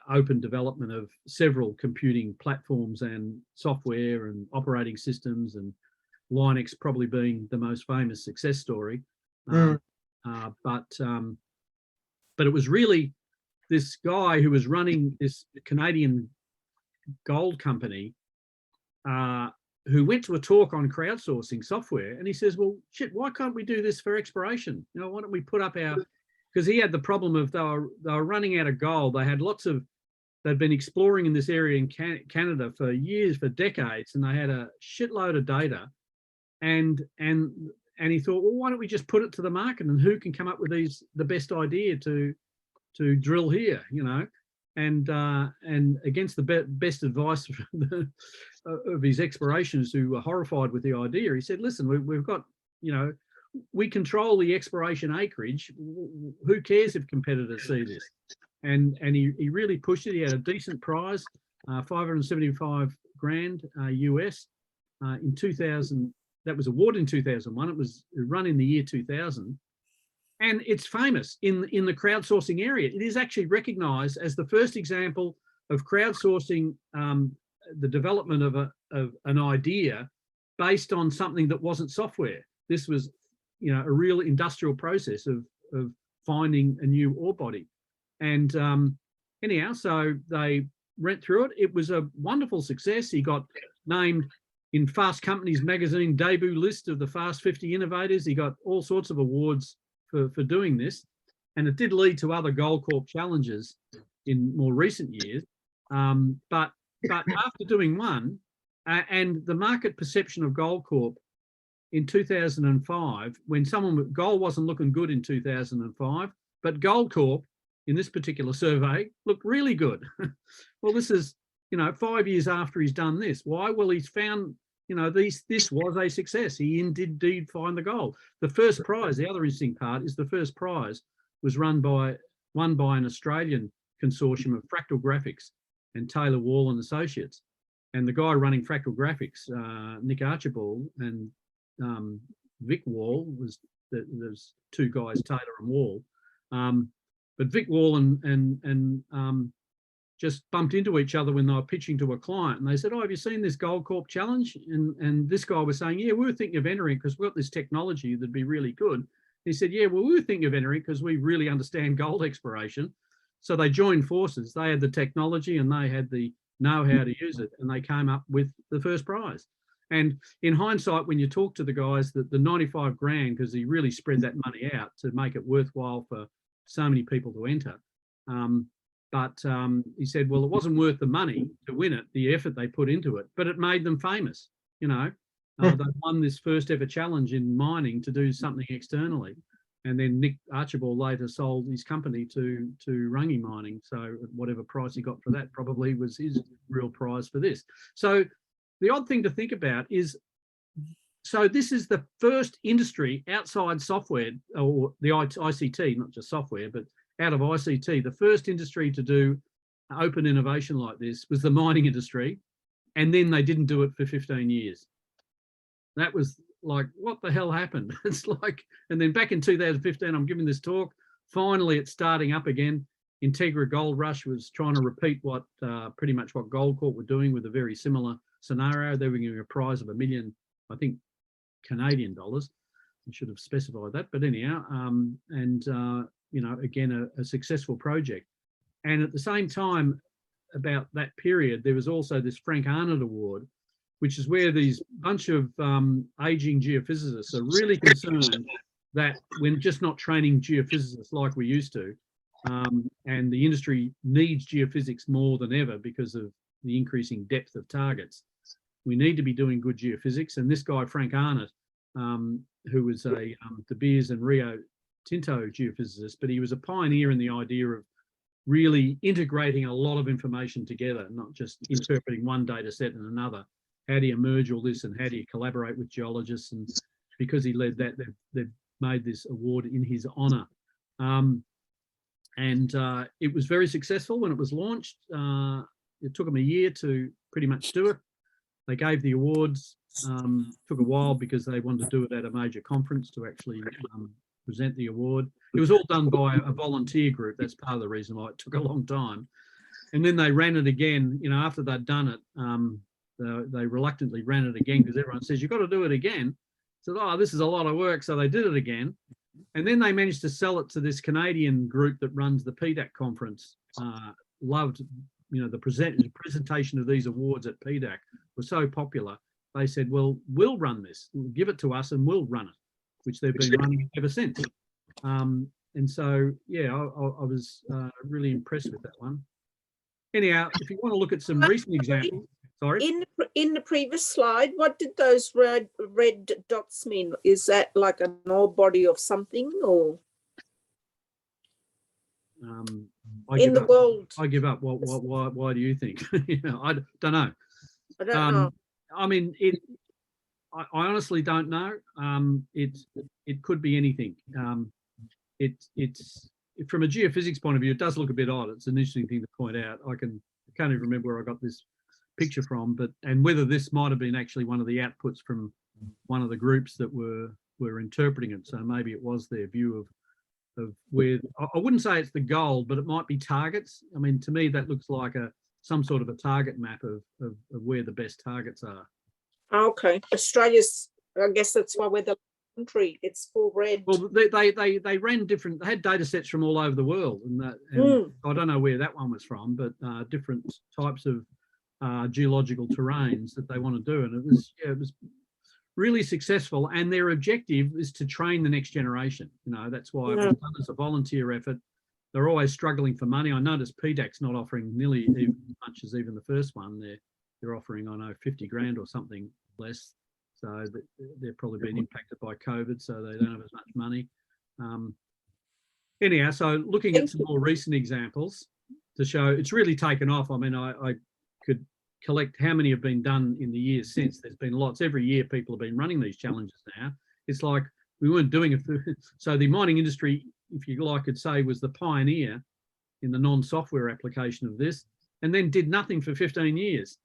open development of several computing platforms and software and operating systems, and Linux probably being the most famous success story. But it was really this guy who was running this Canadian gold company who went to a talk on crowdsourcing software, and he says, well, shit, why can't we do this for exploration? You know, why don't we put up our, because he had the problem of they were running out of gold. They had they'd been exploring in this area in Canada for years, for decades, and they had a shitload of data. And he thought, well, why don't we just put it to the market, and who can come up with the best idea to drill here, you know? And against the best advice of his explorations, who were horrified with the idea, he said, listen, we've got, you know, we control the exploration acreage. Who cares if competitors see this? And he really pushed it. He had a decent prize, 575 grand US in 2000. That was awarded in 2001. It was run in the year 2000. And it's famous in the crowdsourcing area. It is actually recognised as the first example of crowdsourcing the development of an idea based on something that wasn't software. This was, a real industrial process of finding a new ore body. And anyhow, so they went through it. It was a wonderful success. He got named in Fast Company's magazine debut list of the Fast 50 innovators. He got all sorts of awards for doing this, and it did lead to other Goldcorp challenges in more recent years. But after doing one, and the market perception of Goldcorp in 2005, when gold wasn't looking good in 2005, but Goldcorp in this particular survey looked really good. Well, this is 5 years after he's done this. Why? Well, he's found this was a success. He did indeed find the gold. The first prize, the other interesting part is the first prize was won by an Australian consortium of Fractal Graphics and Taylor Wall and Associates. And the guy running Fractal Graphics, Nick Archibald and Vic Wall, there's two guys, Taylor and Wall. But Vic Wall and just bumped into each other when they were pitching to a client, and they said, "Oh, have you seen this Goldcorp challenge?" And this guy was saying, "Yeah, we were thinking of entering because we've got this technology that'd be really good." He said, "Yeah, well, we were thinking of entering because we really understand gold exploration." So they joined forces. They had the technology and they had the know-how to use it, and they came up with the first prize. And in hindsight, when you talk to the guys, that the 95 grand, because he really spread that money out to make it worthwhile for so many people to enter. But he said, well, it wasn't worth the money to win it, the effort they put into it, but it made them famous. They won this first ever challenge in mining to do something externally. And then Nick Archibald later sold his company to Rungy Mining. So whatever price he got for that probably was his real prize for this. So the odd thing to think about is, so this is the first industry outside software, or the ICT, not just software, but out of ICT, the first industry to do open innovation like this was the mining industry. And then they didn't do it for 15 years. That was like, what the hell happened? It's like, and then back in 2015, I'm giving this talk. Finally, it's starting up again. Integra Gold Rush was trying to repeat what pretty much what Goldcorp were doing with a very similar scenario. They were giving a prize of $1 million, I think, Canadian dollars. I should have specified that, but anyhow, again, a successful project. And at the same time, about that period, there was also this Frank Arnott Award, which is where these bunch of aging geophysicists are really concerned that we're just not training geophysicists like we used to. And the industry needs geophysics more than ever because of the increasing depth of targets. We need to be doing good geophysics. And this guy, Frank Arnott, who was a De Beers and Rio Tinto geophysicist, but he was a pioneer in the idea of really integrating a lot of information together, not just interpreting one data set and another. How do you merge all this and how do you collaborate with geologists? And because he led that, they've made this award in his honour. It was very successful when it was launched. It took them a year to pretty much do it. They gave the awards. Took a while because they wanted to do it at a major conference to actually present the award. It was all done by a volunteer group. That's part of the reason why it took a long time. And then they ran it again, after they'd done it, they reluctantly ran it again because everyone says, you've got to do it again. So, oh, this is a lot of work. So they did it again. And then they managed to sell it to this Canadian group that runs the PDAC conference. Loved, the presentation of these awards at PDAC was so popular. They said, well, we'll run this, give it to us and we'll run it, which they've been running ever since. And so, yeah, I was really impressed with that one. Anyhow, if you want to look at some recent examples, sorry. In the previous slide, what did those red dots mean? Is that like an ore body of something, or? In the gold. I give up. Why do you think? I don't know. I don't know. I mean, I honestly don't know. It could be anything. It's from a geophysics point of view, it does look a bit odd. It's an interesting thing to point out. I can't even remember where I got this picture from, and whether this might have been actually one of the outputs from one of the groups that were interpreting it. So maybe it was their view of where, I wouldn't say it's the gold, but it might be targets. I mean, to me, that looks like some sort of a target map of where the best targets are. Okay, Australia's, I guess that's why we're the country. It's full red. Well, they ran different. They had data sets from all over the world, and I don't know where that one was from, but different types of geological terrains that they want to do, and it was really successful. And their objective is to train the next generation. You know, that's why it was done as a volunteer effort. They're always struggling for money. I noticed PDAC's not offering nearly even as much as even the first one. They're offering, I know, 50 grand or something less. So they're probably been impacted by COVID, so they don't have as much money. Anyhow, so looking at some more recent examples to show it's really taken off. I mean, I could collect how many have been done in the years since. There's been lots. Every year people have been running these challenges now. It's like we weren't doing it. So the mining industry, if you like, could say, was the pioneer in the non-software application of this, and then did nothing for 15 years.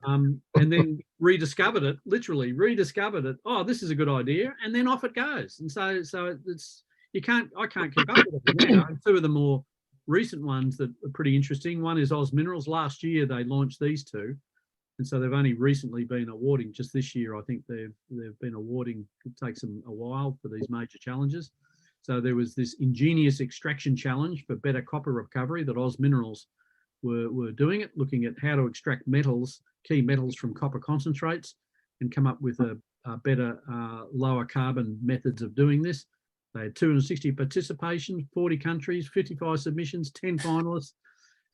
And then rediscovered it, literally rediscovered it. Oh, this is a good idea, and then off it goes. And so it's I can't keep up with it now. And two of the more recent ones that are pretty interesting. One is Oz Minerals. Last year they launched these two, and so they've only recently been awarding. Just this year, I think they've been awarding. It takes them a while for these major challenges. So there was this ingenious extraction challenge for better copper recovery that Oz Minerals were doing it, looking at how to extract metals, key metals from copper concentrates, and come up with a better, lower carbon methods of doing this. They had 260 participation, 40 countries, 55 submissions, 10 finalists.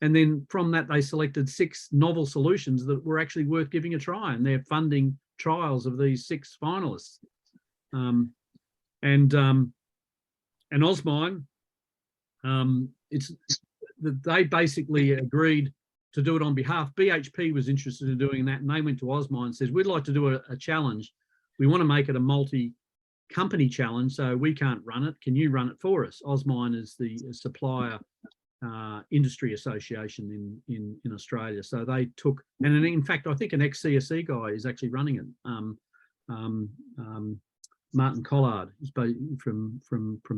And then from that, they selected 6 novel solutions that were actually worth giving a try, and they're funding trials of these 6 finalists. And Osmine, they basically agreed to do it on behalf. BHP was interested in doing that, and they went to Osmine and says, we'd like to do a challenge. We want to make it a multi-company challenge, so we can't run it. Can you run it for us? Osmine is the supplier industry association in Australia. So they took, and in fact, I think an ex-CSE guy is actually running it. Martin Collard is from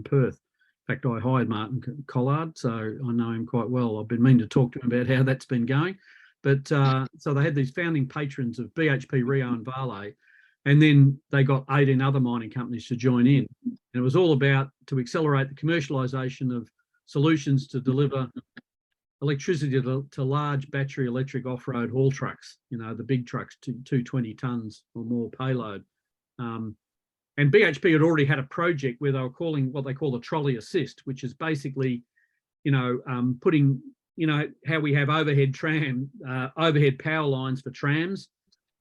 Perth. In fact, I hired Martin Collard, so I know him quite well. I've been meaning to talk to him about how that's been going. But so they had these founding patrons of BHP, Rio and Vale, and then they got 18 other mining companies to join in. And it was all about to accelerate the commercialisation of solutions to deliver electricity to large battery electric off-road haul trucks, you know, the big trucks, 220 tonnes or more payload. And BHP had already had a project where they were calling what they call a trolley assist, which is basically, you know, putting, you know, how we have overhead power lines for trams.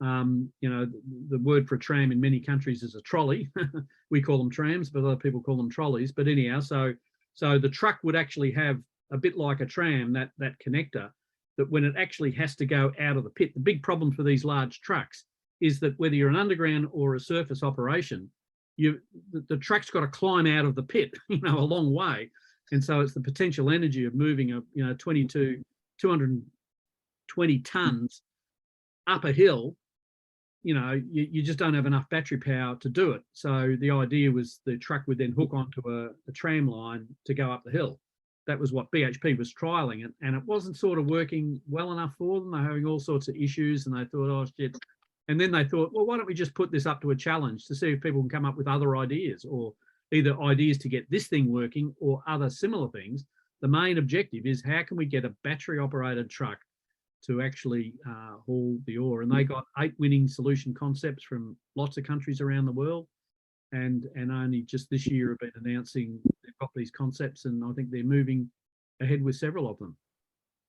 You know, the word for a tram in many countries is a trolley. We call them trams, but other people call them trolleys. But anyhow, so the truck would actually have a bit like a tram, that connector, that when it actually has to go out of the pit, the big problem for these large trucks is that whether you're an underground or a surface operation, the truck's got to climb out of the pit, you know, a long way. And so it's the potential energy of moving a, you know, 220 tons up a hill. You know, you just don't have enough battery power to do it. So the idea was the truck would then hook onto a tram line to go up the hill. That was what BHP was trialling, and it wasn't sort of working well enough for them. They're having all sorts of issues, and they thought, oh shit. And then they thought, well, why don't we just put this up to a challenge to see if people can come up with other ideas, or either ideas to get this thing working or other similar things. The main objective is how can we get a battery operated truck to actually haul the ore. And they got 8 winning solution concepts from lots of countries around the world. And only just this year have been announcing they've got these concepts, and I think they're moving ahead with several of them.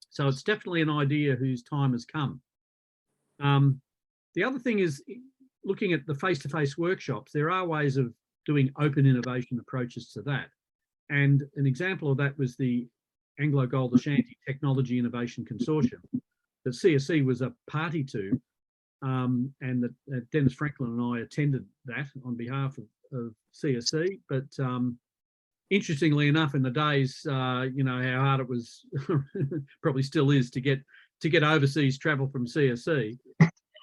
So it's definitely an idea whose time has come. The other thing is looking at the face-to-face workshops. There are ways of doing open innovation approaches to that. And an example of that was the Anglo Gold Ashanti Technology Innovation Consortium that CSE was a party to. and that Dennis Franklin and I attended that on behalf of CSC. But interestingly enough, in the days, you know, how hard it was, probably still is, to get overseas travel from CSC.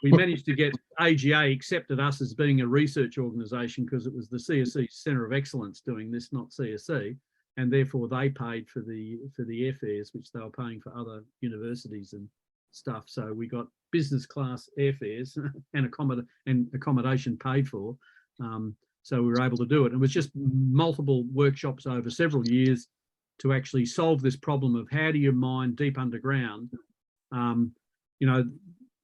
We managed to get AGA accepted us as being a research organisation because it was the CSC Centre of Excellence doing this, not CSC, and therefore they paid for the airfares, which they were paying for other universities and stuff. So we got business class airfares and accommodation paid for. So we were able to do it. It was just multiple workshops over several years to actually solve this problem of how do you mine deep underground. You know,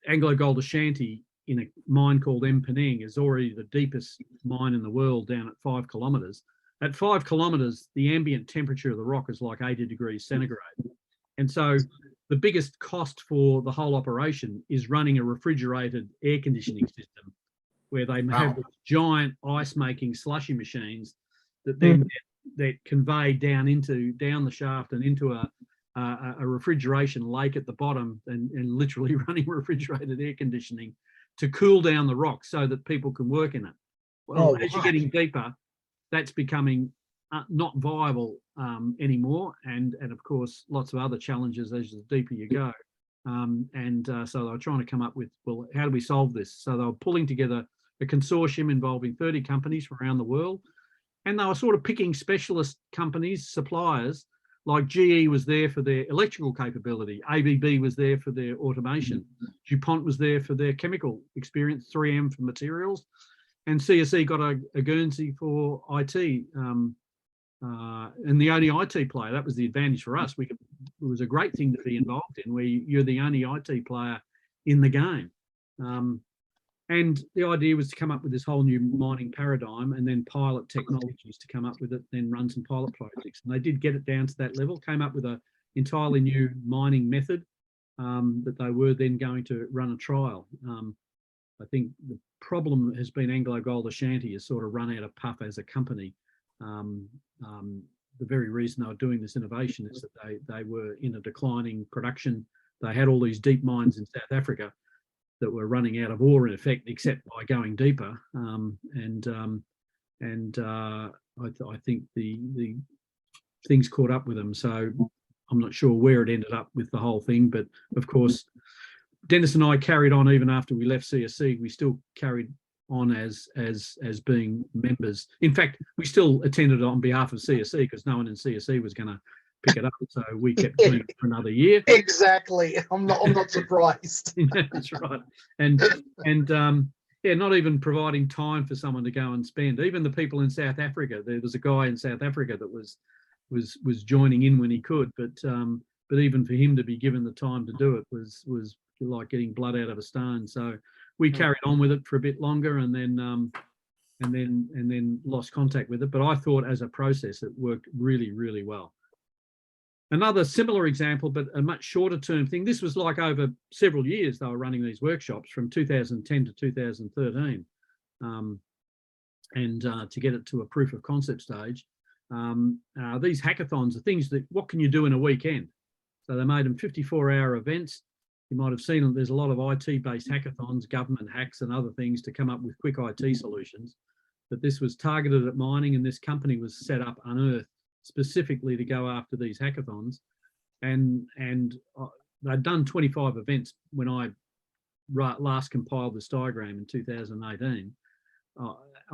Anglo-Gold Ashanti in a mine called Mpenang is already the deepest mine in the world, down at 5 kilometres. At 5 kilometres, the ambient temperature of the rock is like 80 degrees centigrade. And so the biggest cost for the whole operation is running a refrigerated air conditioning system, where they have giant ice-making slushy machines that then that convey down the shaft and into a refrigeration lake at the bottom, and literally running refrigerated air conditioning to cool down the rock so that people can work in it. Well, as you're getting deeper, that's becoming not viable anymore, and of course lots of other challenges as the deeper you go. So they were trying to come up with, well, how do we solve this? So they were pulling together a consortium involving 30 companies from around the world, and they were sort of picking specialist companies, suppliers. Like GE was there for their electrical capability, ABB was there for their automation, DuPont was there for their chemical experience, 3M for materials, and CSE got a Guernsey for IT, and the only IT player. That was the advantage for us. It was a great thing to be involved in, where you're the only IT player in the game. And the idea was to come up with this whole new mining paradigm and then pilot technologies to come up with it, then run some pilot projects. And they did get it down to that level, came up with an entirely new mining method that they were then going to run a trial. I think the problem has been Anglo-Gold Ashanti has sort of run out of puff as a company. The very reason they were doing this innovation is that they were in a declining production. They had all these deep mines in South Africa that were running out of ore, in effect, except by going deeper. I think the things caught up with them. So I'm not sure where it ended up with the whole thing, but of course, Dennis and I carried on even after we left CSC. We still carried on as being members. In fact, we still attended on behalf of CSC because no one in CSC was going to pick it up, so we kept doing it for another year. Exactly. I'm not surprised. That's right. And yeah, not even providing time for someone to go and spend. Even the people in South Africa, there was a guy in South Africa that was joining in when he could, but even for him to be given the time to do it was like getting blood out of a stone. So we carried on with it for a bit longer, and then lost contact with it. But I thought as a process it worked really, really well. Another similar example, but a much shorter term thing. This was like over several years they were running these workshops from 2010 to 2013, and to get it to a proof of concept stage. These hackathons are things that, what can you do in a weekend? So they made them 54-hour events. You might have seen them. There's a lot of IT-based hackathons, government hacks and other things to come up with quick IT solutions. But this was targeted at mining, and this company was set up, Unearth, specifically to go after these hackathons. And they'd done 25 events when I last compiled this diagram in 2018.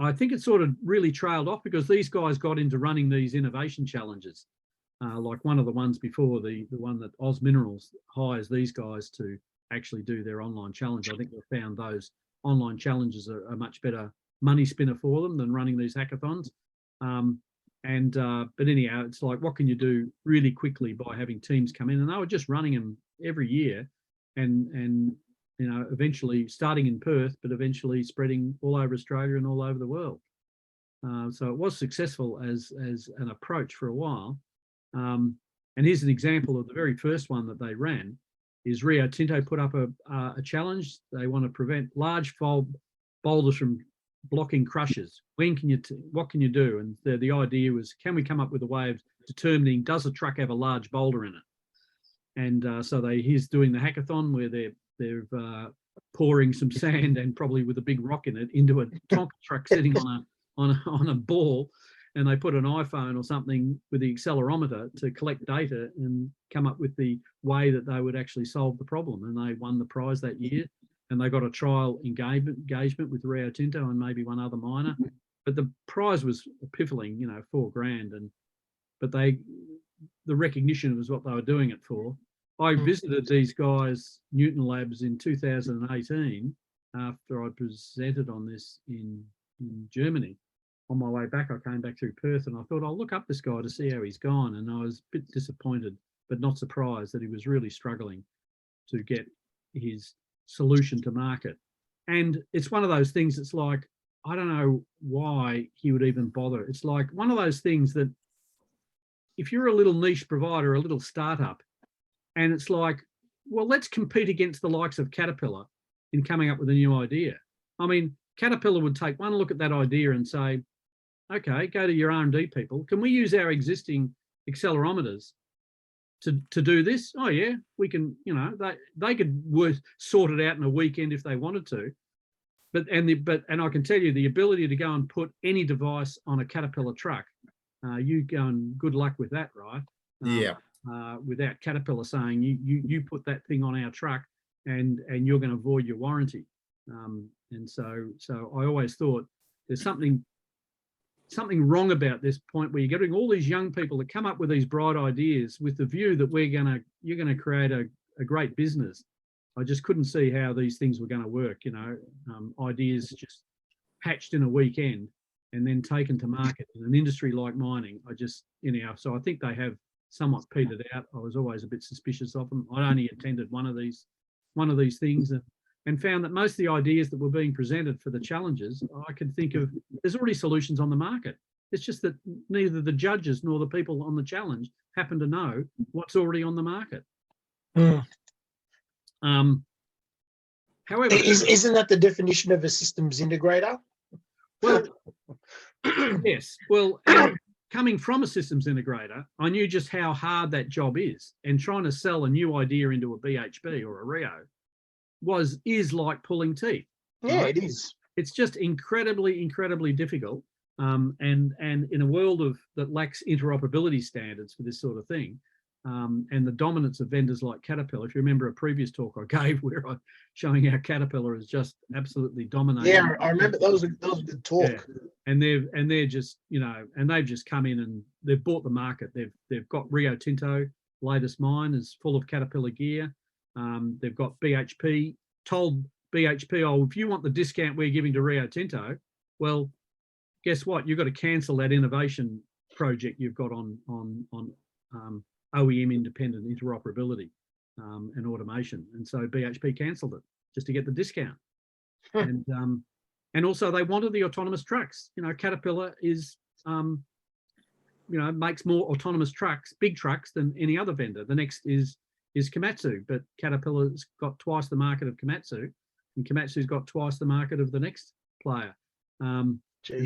I think it sort of really trailed off because these guys got into running these innovation challenges. Like one of the ones before, the one that Oz Minerals hires these guys to actually do their online challenge. I think they found those online challenges are a much better money spinner for them than running these hackathons. But anyhow, it's like, what can you do really quickly by having teams come in? And they were just running them every year, and you know, eventually starting in Perth, but eventually spreading all over Australia and all over the world. So it was successful as an approach for a while. And here's an example of the very first one that they ran. Is Rio Tinto put up a challenge. They want to prevent large boulders from blocking crushers. What can you do? And the idea was, can we come up with a way of determining, does a truck have a large boulder in it? And so he's doing the hackathon where they've pouring some sand and probably with a big rock in it into a Tonka truck sitting on a ball, and they put an iPhone or something with the accelerometer to collect data and come up with the way that they would actually solve the problem. And they won the prize that year, and they got a trial engagement with Rio Tinto and maybe one other miner. But the prize was piffling, you know, $4,000. But the recognition was what they were doing it for. I visited these guys, Newton Labs, in 2018 after I presented on this in Germany. On my way back, I came back through Perth and I thought, I'll look up this guy to see how he's gone. And I was a bit disappointed, but not surprised that he was really struggling to get his solution to market. And it's one of those things that's like, I don't know why he would even bother. It's like one of those things that if you're a little niche provider, a little startup, and it's like, well, let's compete against the likes of Caterpillar in coming up with a new idea. I mean, Caterpillar would take one look at that idea and say, okay, go to your R&D people. Can we use our existing accelerometers to do this? Oh yeah, we can. You know, they could sort it out in a weekend if they wanted to. But I can tell you the ability to go and put any device on a Caterpillar truck, you go and good luck with that, right? Yeah. Without Caterpillar saying you put that thing on our truck and you're going to void your warranty. And so I always thought there's something wrong about this point where you're getting all these young people that come up with these bright ideas with the view that you're going to create a great business. I just couldn't see how these things were going to work, you know, ideas just hatched in a weekend and then taken to market in an industry like mining. So I think they have somewhat petered out. I was always a bit suspicious of them. I only attended one of these things and found that most of the ideas that were being presented for the challenges, I can think of, there's already solutions on the market. It's just that neither the judges nor the people on the challenge happen to know what's already on the market. However, isn't that the definition of a systems integrator? Well, yes. Well, and coming from a systems integrator, I knew just how hard that job is, and trying to sell a new idea into a BHP or a Rio is like pulling teeth. Yeah, right? it is. It's just incredibly, incredibly difficult. And in a world that lacks interoperability standards for this sort of thing, and the dominance of vendors like Caterpillar. If you remember a previous talk I gave where I'm showing how Caterpillar is just absolutely dominating. Yeah, I remember that was a good talk. Yeah. And they're just, you know, and they've just come in and they've bought the market. They've got Rio Tinto, latest mine is full of Caterpillar gear. They've got BHP, told BHP, oh, if you want the discount we're giving to Rio Tinto, well, guess what? You've got to cancel that innovation project you've got on OEM independent interoperability and automation. And so BHP cancelled it just to get the discount. And also they wanted the autonomous trucks. You know, Caterpillar is, makes more autonomous trucks, big trucks than any other vendor. The next is Komatsu, but Caterpillar's got twice the market of Komatsu, and Komatsu's got twice the market of the next player. So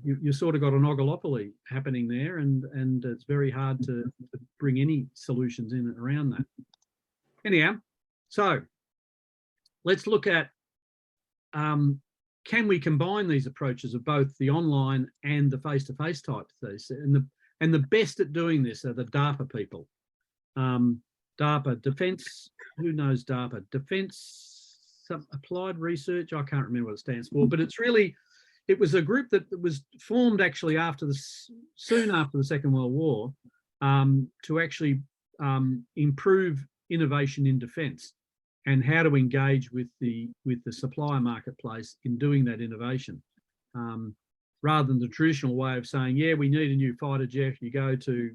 you sort of got an oligopoly happening there, and it's very hard to bring any solutions in around that. Anyhow, so let's look at can we combine these approaches of both the online and the face-to-face type things? And the best at doing this are the DARPA people. DARPA, Defence, who knows DARPA? Defence Applied Research, I can't remember what it stands for, but it was a group that was formed actually soon after the Second World War to actually improve innovation in defence and how to engage with the supplier marketplace in doing that innovation. Rather than the traditional way of saying, yeah, we need a new fighter jet, you go to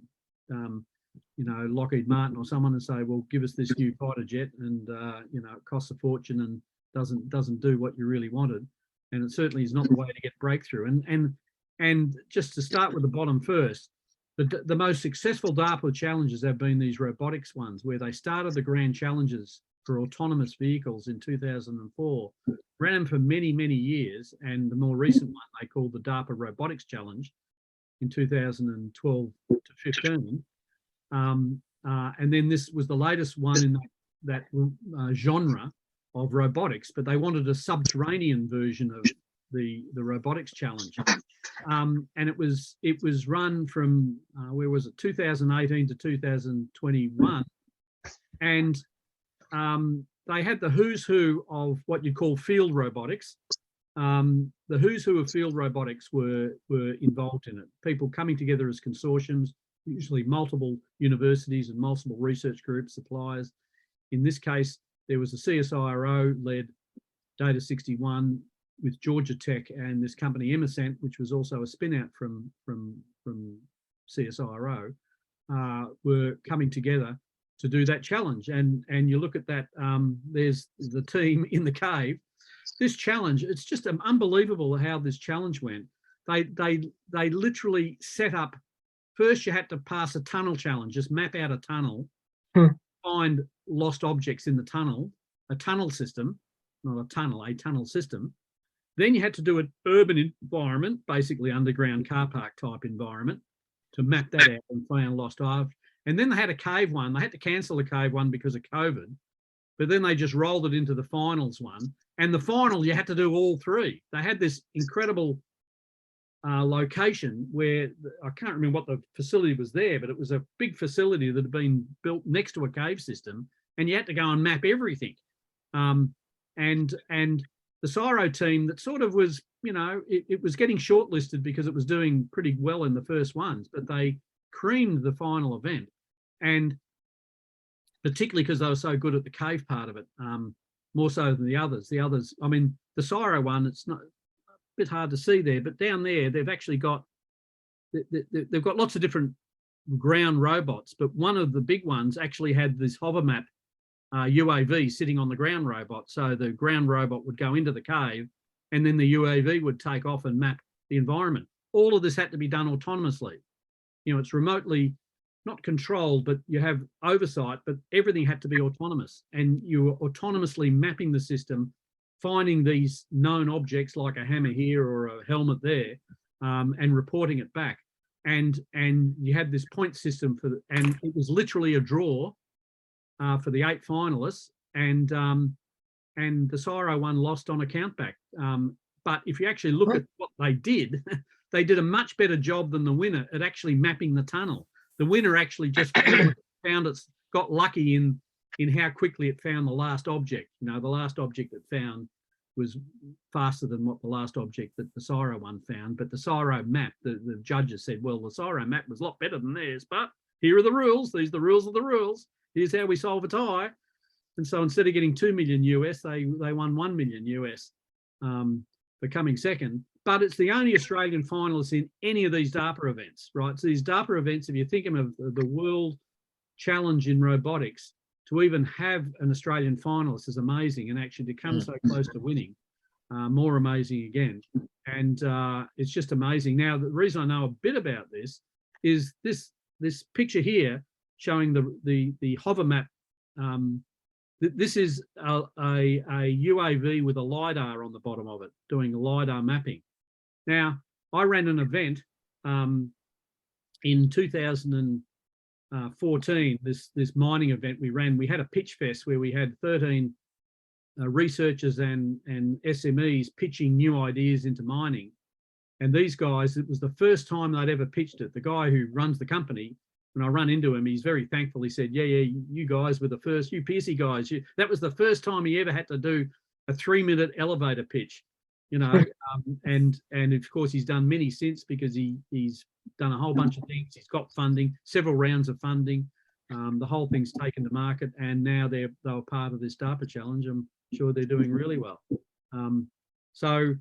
Lockheed Martin or someone and say, well, give us this new fighter jet, and it costs a fortune and doesn't do what you really wanted. And it certainly is not the way to get breakthrough. And just to start with the bottom first, the most successful DARPA challenges have been these robotics ones, where they started the grand challenges for autonomous vehicles in 2004, ran them for many, many years, and the more recent one they called the DARPA Robotics Challenge in 2012 to 15. And then this was the latest one in that genre robotics, but they wanted a subterranean version of the robotics challenge. And it was run from where was it, 2018 to 2021, and they had the who's who of what you call field robotics. The who's who of field robotics were involved in it. People coming together as consortiums, usually multiple universities and multiple research groups, suppliers. In this case, there was a CSIRO-led Data 61 with Georgia Tech and this company Emercent, which was also a spin-out from CSIRO, were coming together to do that challenge. And you look at that, there's the team in the cave. This challenge, it's just unbelievable how this challenge went. They literally set up, first you had to pass a tunnel challenge, just map out a tunnel, find lost objects in the tunnel, a tunnel system, not a tunnel system. Then you had to do an urban environment, basically underground car park type environment, to map that out and find lost items. And then they had a cave one. They had to cancel the cave one because of COVID, but then they just rolled it into the finals one. And the final, you had to do all three. They had this incredible location where, I can't remember what the facility was there, but it was a big facility that had been built next to a cave system, and you had to go and map everything. And the CSIRO team that sort of was, you know, it was getting shortlisted because it was doing pretty well in the first ones, but they creamed the final event, and particularly because they were so good at the cave part of it, more so than the others. The others, I mean, the CSIRO one, it's not a bit hard to see there, but down there they've actually got, they've got lots of different ground robots, but one of the big ones actually had this hover map UAV sitting on the ground robot. So the ground robot would go into the cave and then the UAV would take off and map the environment. All of this had to be done autonomously. You know, it's remotely not controlled, but you have oversight, but everything had to be autonomous, and you were autonomously mapping the system, finding these known objects like a hammer here or a helmet there, and reporting it back. And you had this point system and it was literally a draw for the 8 finalists, and the CSIRO one lost on a countback. But if you actually look at what they did a much better job than the winner at actually mapping the tunnel. The winner actually just found it's got lucky in how quickly it found the last object. You know, the last object it found was faster than what the last object that the CSIRO one found. But the CSIRO map, the judges said, well, the CSIRO map was a lot better than theirs, but here are the rules. These are the rules of the rules. Here's how we solve a tie. And so instead of getting $2 million US, they won $1 million US for coming second. But it's the only Australian finalist in any of these DARPA events, right? So these DARPA events, if you think of the world challenge in robotics, to even have an Australian finalist is amazing, and actually to come so close to winning, more amazing again. And it's just amazing. Now, the reason I know a bit about this is this picture here showing the hover map. This is a UAV with a LiDAR on the bottom of it, doing LiDAR mapping. Now, I ran an event in 2014, this mining event we ran. We had a pitch fest where we had 13 researchers and SMEs pitching new ideas into mining. And these guys, it was the first time they'd ever pitched it. The guy who runs the company, when I run into him, he's very thankful. He said, yeah, you guys were the first, you Piercy guys, that was the first time he ever had to do a 3-minute elevator pitch, you know. And of course he's done many since, because he's done a whole bunch of things. He's got funding, several rounds of funding. The whole thing's taken to market, and now they were part of this DARPA challenge. I'm sure they're doing really well. So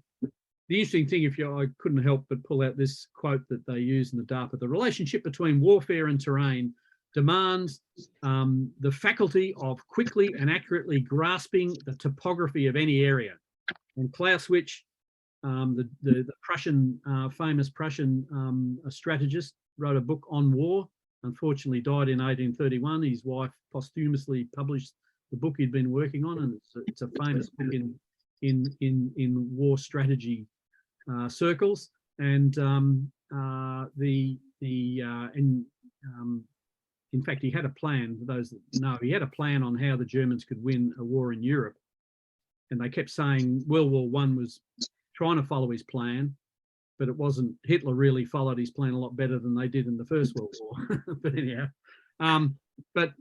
the interesting thing, I couldn't help but pull out this quote that they use in the DARPA: the relationship between warfare and terrain demands the faculty of quickly and accurately grasping the topography of any area. And Clausewitz, the Prussian, famous Prussian strategist, wrote a book on war. Unfortunately died in 1831. His wife posthumously published the book he'd been working on, and it's a famous book in war strategy circles. And in fact, he had a plan. For those that know, he had a plan on how the Germans could win a war in Europe. and they kept saying World War I was trying to follow his plan, but it wasn't. Hitler really followed his plan a lot better than they did in the First World War. But anyhow, but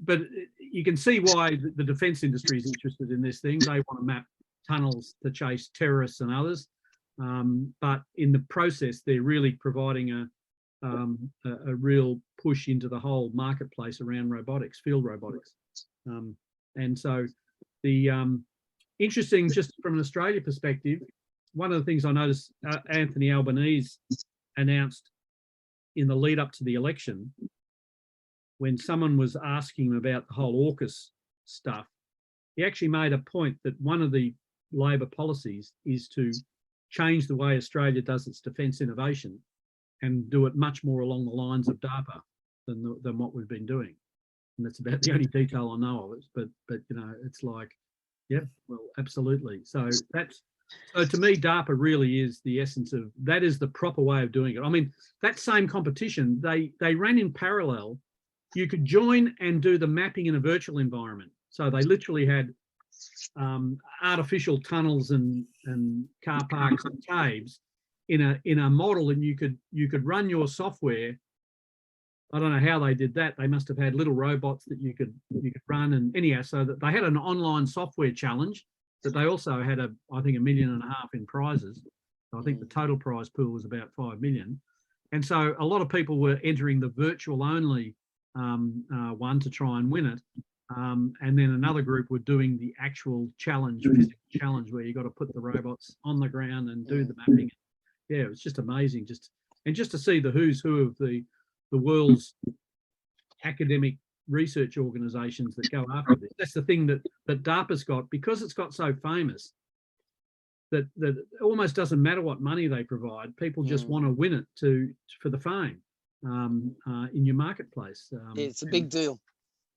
you can see why the defence industry is interested in this thing. They want to map tunnels to chase terrorists and others, but in the process, they're really providing a real push into the whole marketplace around robotics, field robotics. And so the interesting, just from an Australia perspective, one of the things I noticed Anthony Albanese announced in the lead up to the election, when someone was asking him about the whole AUKUS stuff, he actually made a point that one of the Labor policies is to change the way Australia does its defence innovation and do it much more along the lines of DARPA than what we've been doing. And that's about the only detail I know of it. But you know, it's like, yeah, well, absolutely. So to me, DARPA really is the essence of, that is the proper way of doing it. I mean, that same competition, they ran in parallel. You could join and do the mapping in a virtual environment. So they literally had artificial tunnels and car parks and caves in a model, and you could run your software. I don't know how they did that. They must have had little robots that you could run, and anyhow, so that they had an online software challenge, but they also had I think $1.5 million in prizes. So I think the total prize pool was about 5 million. And so a lot of people were entering the virtual only one to try and win it. And then another group were doing the actual challenge, physical challenge, where you got to put the robots on the ground and do the mapping. Yeah, it was just amazing. Just to see the who's who of the world's academic research organisations that go after this. That's the thing that DARPA's got, because it's got so famous, that it almost doesn't matter what money they provide. People just want to win it for the fame in your marketplace. Yeah, it's a big deal.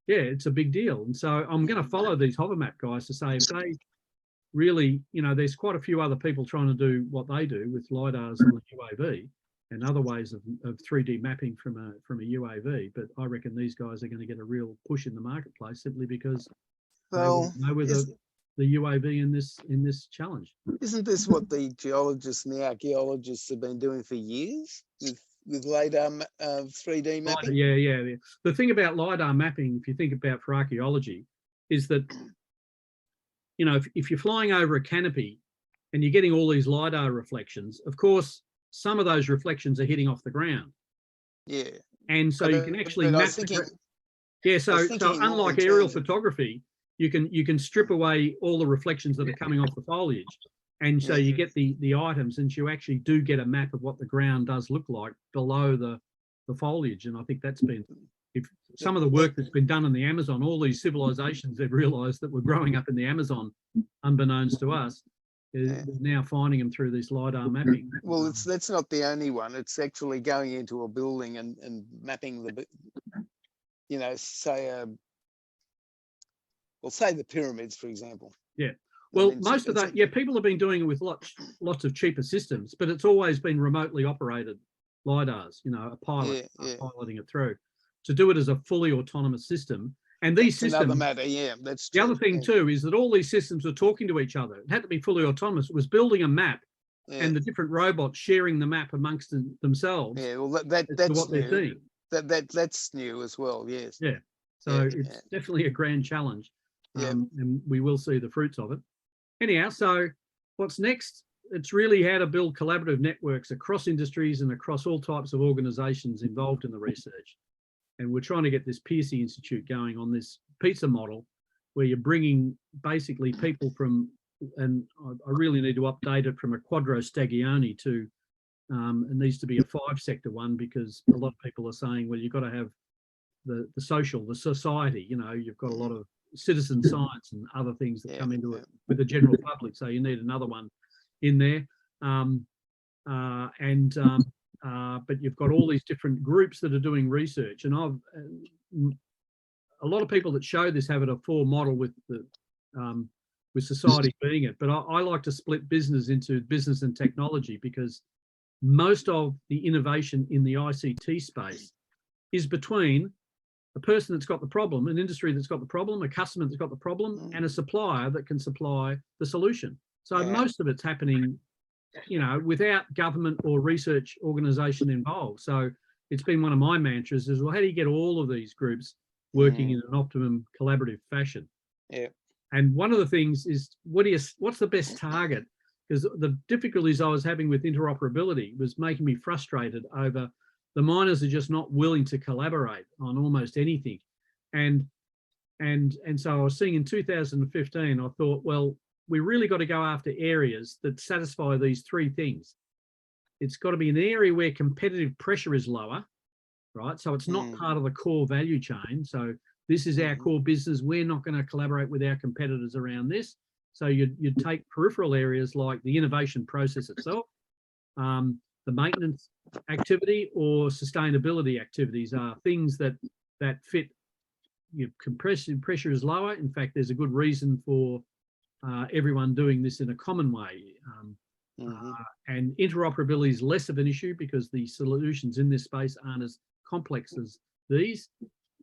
Yeah, it's a big deal. And so I'm going to follow these hovermap guys to say, if they really, you know, there's quite a few other people trying to do what they do with LiDARs on the UAV and other ways of 3D mapping from a UAV. But I reckon these guys are going to get a real push in the marketplace simply because they know with the UAV in this challenge. Isn't this what the geologists and the archaeologists have been doing for years with LiDAR 3D mapping? Yeah. The thing about LiDAR mapping, if you think about for archaeology, is that, you know, if you're flying over a canopy and you're getting all these LiDAR reflections, of course, some of those reflections are hitting off the ground. Yeah. And so you can actually map. So unlike aerial photography, you can strip away all the reflections that are coming off the foliage. And so you get the items, and you actually do get a map of what the ground does look like below the foliage. And I think that's been, if some of the work that's been done in the Amazon, all these civilizations, they've realized that we're growing up in the Amazon, unbeknownst to us, is now finding them through this LiDAR mapping. Well, that's not the only one. It's actually going into a building and mapping the, you know, say the pyramids, for example. Yeah. Well, most of that, people have been doing it with lots of cheaper systems, but it's always been remotely operated LiDARs, you know, a pilot piloting it through. To do it as a fully autonomous system. And these systems, another matter, that's true. The other thing too is that all these systems are talking to each other. It had to be fully autonomous. It was building a map and the different robots sharing the map amongst themselves. Yeah, well, that's what they're seeing. That's new as well, yes. Yeah. So it's definitely a grand challenge. And we will see the fruits of it. Anyhow, so what's next? It's really how to build collaborative networks across industries and across all types of organisations involved in the research. And we're trying to get this Piercy Institute going on this pizza model where you're bringing basically people from, and I really need to update it from a quadro stagione to, it needs to be a 5-sector one, because a lot of people are saying, well, you've got to have the society, you know, you've got a lot of citizen science and other things that come into it with the general public. So you need another one in there. But you've got all these different groups that are doing research, and a lot of people that show this have it a 4 model with society being it. But I like to split business into business and technology, because most of the innovation in the ICT space is between a person that's got the problem, an industry that's got the problem, a customer that's got the problem, and a supplier that can supply the solution. So most of it's happening, you know, without government or research organisation involved. So it's been one of my mantras is, well, how do you get all of these groups working in an optimum collaborative fashion? Yeah. And one of the things is, what's the best target? Because the difficulties I was having with interoperability was making me frustrated over the miners are just not willing to collaborate on almost anything. And so I was seeing in 2015, I thought, well, we really got to go after areas that satisfy these three things. It's got to be an area where competitive pressure is lower, right? So it's not part of the core value chain. So this is our core business. We're not going to collaborate with our competitors around this. So you'd take peripheral areas like the innovation process itself, the maintenance activity or sustainability activities are things that fit. Your compression pressure is lower. In fact, there's a good reason for everyone doing this in a common way. And interoperability is less of an issue because the solutions in this space aren't as complex as these.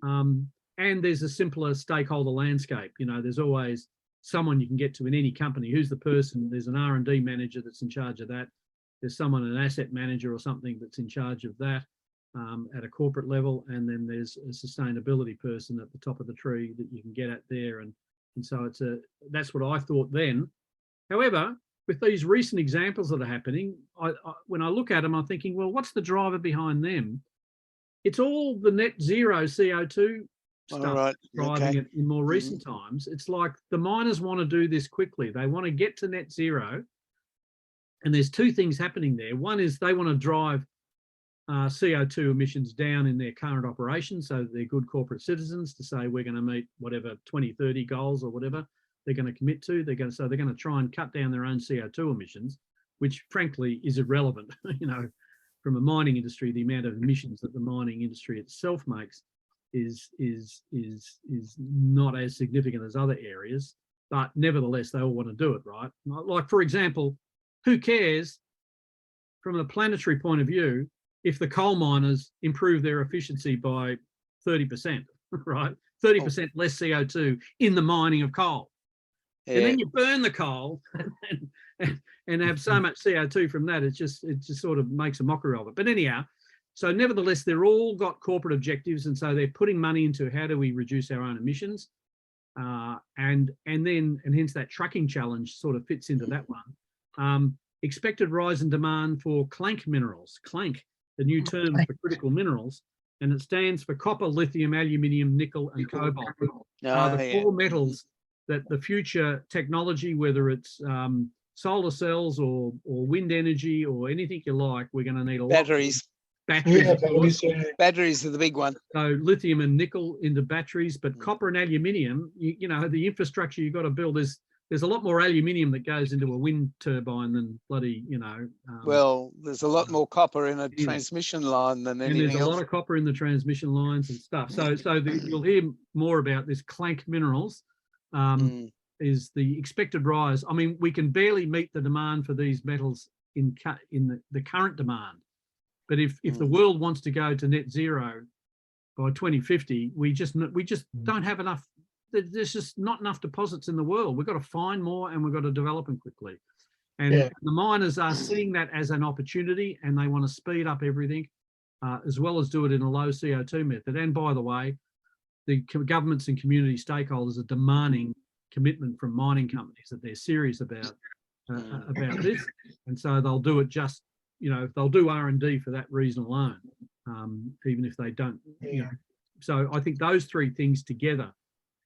And there's a simpler stakeholder landscape. You know, there's always someone you can get to in any company. Who's the person? There's an R&D manager that's in charge of that. There's someone, an asset manager or something that's in charge of that at a corporate level. And then there's a sustainability person at the top of the tree that you can get at there. And so that's what I thought then. However, with these recent examples that are happening, when I look at them, I'm thinking, well, what's the driver behind them? It's all the net zero CO2 stuff driving it in more recent times. It's like the miners want to do this quickly. They want to get to net zero. And there's two things happening there. One is they want to drive CO2 emissions down in their current operations, so they're good corporate citizens to say we're going to meet whatever 2030 goals or whatever they're going to commit to. They're going to try and cut down their own CO2 emissions, which frankly is irrelevant. You know, from a mining industry, the amount of emissions that the mining industry itself makes is not as significant as other areas, but nevertheless they all want to do it, right? Like, for example, who cares from a planetary point of view if the coal miners improve their efficiency by 30%, right? 30% less CO2 in the mining of coal. And then you burn the coal and have so much CO2 from that, it just sort of makes a mockery of it. But anyhow, so nevertheless, they're all got corporate objectives, and so they're putting money into how do we reduce our own emissions, and hence that trucking challenge sort of fits into that one. Expected rise in demand for clank minerals, clank, the new term for critical minerals, and it stands for copper, lithium, aluminium, nickel, and cobalt. The four metals that the future technology, whether it's solar cells or wind energy or anything you like, we're going to need a lot. Batteries, batteries are the big one. So lithium and nickel into batteries, but copper and aluminium, you know, the infrastructure you've got to build is, there's a lot more aluminium that goes into a wind turbine than bloody, you know. Well, there's a lot more copper in a transmission line than anything else. And there's a lot of copper in the transmission lines and stuff. So you'll hear more about this clank minerals. Is the expected rise. I mean, we can barely meet the demand for these metals in the current demand. But if the world wants to go to net zero by 2050, we just don't have enough. There's just not enough deposits in the world. We've got to find more and we've got to develop them quickly. And the miners are seeing that as an opportunity, and they want to speed up everything as well as do it in a low CO2 method. And by the way, the governments and community stakeholders are demanding commitment from mining companies that they're serious about this, and so they'll do it just, you know, they'll do R&D for that reason alone, even if they don't, you know. So I think those three things together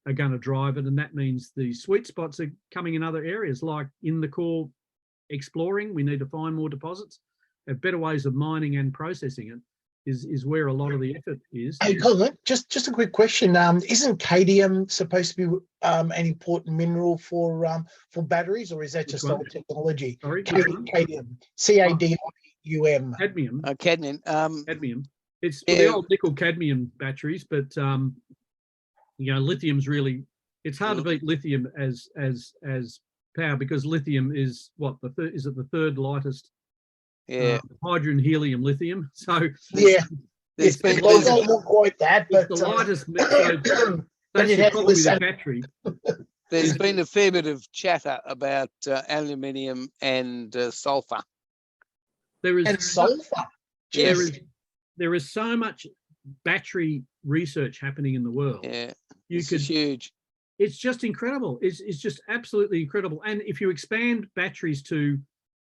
are going to drive it, and that means the sweet spots are coming in other areas, like in the core exploring. We need to find more deposits, have better ways of mining and processing it. Is where a lot of the effort is. Hey, Colin, just a quick question. Isn't cadmium supposed to be an important mineral for batteries, or is that just old technology? Sorry, cadmium, C-A-D-I-U-M. Cadmium. Cadmium. Cadmium. It's the old nickel cadmium batteries, but you know, lithium's really. It's hard to beat lithium as power, because lithium is what the third lightest. Hydrogen, helium, lithium. So There's Well, been, not quite that, It's but the lightest, so then that's you'd the have to problem with the listen. battery. there's been a fair bit of chatter about aluminium and sulfur. There is And sulfur. Yes. there is so much battery research happening in the world. Yeah, You this is huge. It's just incredible. It's just absolutely incredible. And if you expand batteries to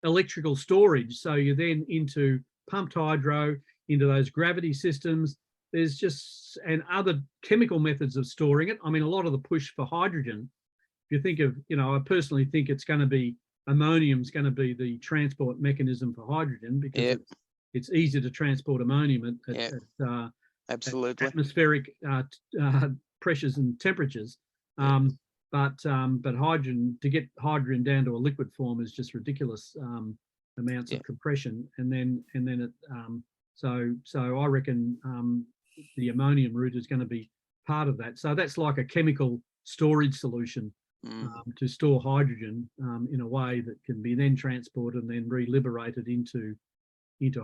electrical storage, so you're then into pumped hydro, into those gravity systems, there's just, and other chemical methods of storing it. I mean, a lot of the push for hydrogen, if you think of, you know, I personally think it's going to be, ammonium's going to be the transport mechanism for hydrogen, because it's easy to transport ammonium at Absolutely. atmospheric pressures and temperatures. But hydrogen, to get hydrogen down to a liquid form is just ridiculous amounts of compression, and then it so I reckon the ammonium route is going to be part of that. So that's like a chemical storage solution to store hydrogen in a way that can be then transported and then re-liberated into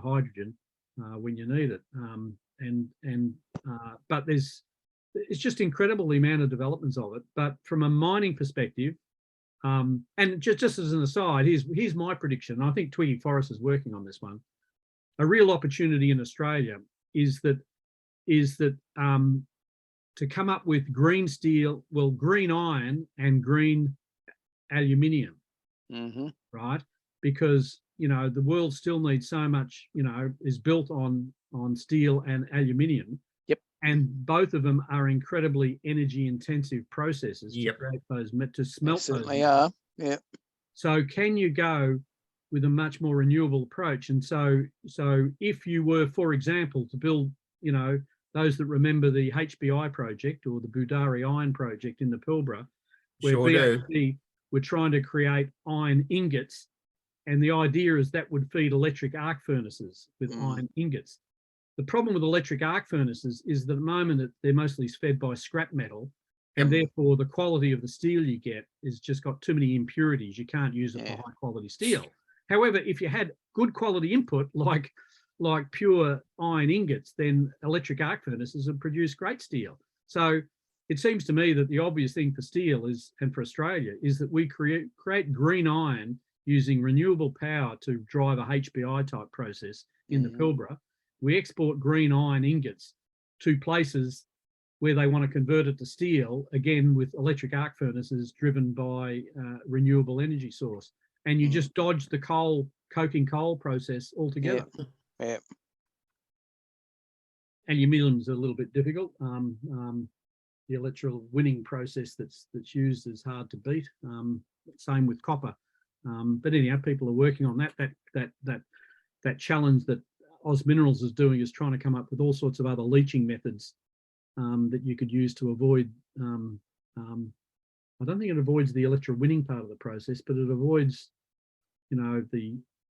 hydrogen when you need it. But it's just incredible the amount of developments of it. But from a mining perspective, and just as an aside, here's my prediction. I think Twiggy Forrest is working on this one. A real opportunity in Australia is that to come up with green steel, well, green iron and green aluminium, right? Because, you know, the world still needs so much, you know, is built on steel and aluminium. And both of them are incredibly energy intensive processes to create those, to smelt those. They are, So can you go with a much more renewable approach? And so if you were, for example, to build, you know, those that remember the HBI project or the Budari Iron project in the Pilbara, where BHP were trying to create iron ingots, and the idea is that would feed electric arc furnaces with iron ingots. The problem with electric arc furnaces is that at the moment they're mostly fed by scrap metal, and therefore the quality of the steel you get is just got too many impurities. You can't use it for high quality steel. However, if you had good quality input like pure iron ingots, then electric arc furnaces would produce great steel. So it seems to me that the obvious thing for steel is, and for Australia, is that we create green iron using renewable power to drive a HBI type process in the Pilbara. We export green iron ingots to places where they want to convert it to steel, again with electric arc furnaces driven by renewable energy source. And you just dodge the coking coal process altogether. Aluminium's a little bit difficult. The electrical winning process that's used is hard to beat. Same with copper. But anyhow, people are working on that challenge that Oz Minerals is doing, is trying to come up with all sorts of other leaching methods that you could use to avoid. I don't think it avoids the electrowinning part of the process, but it avoids, you know,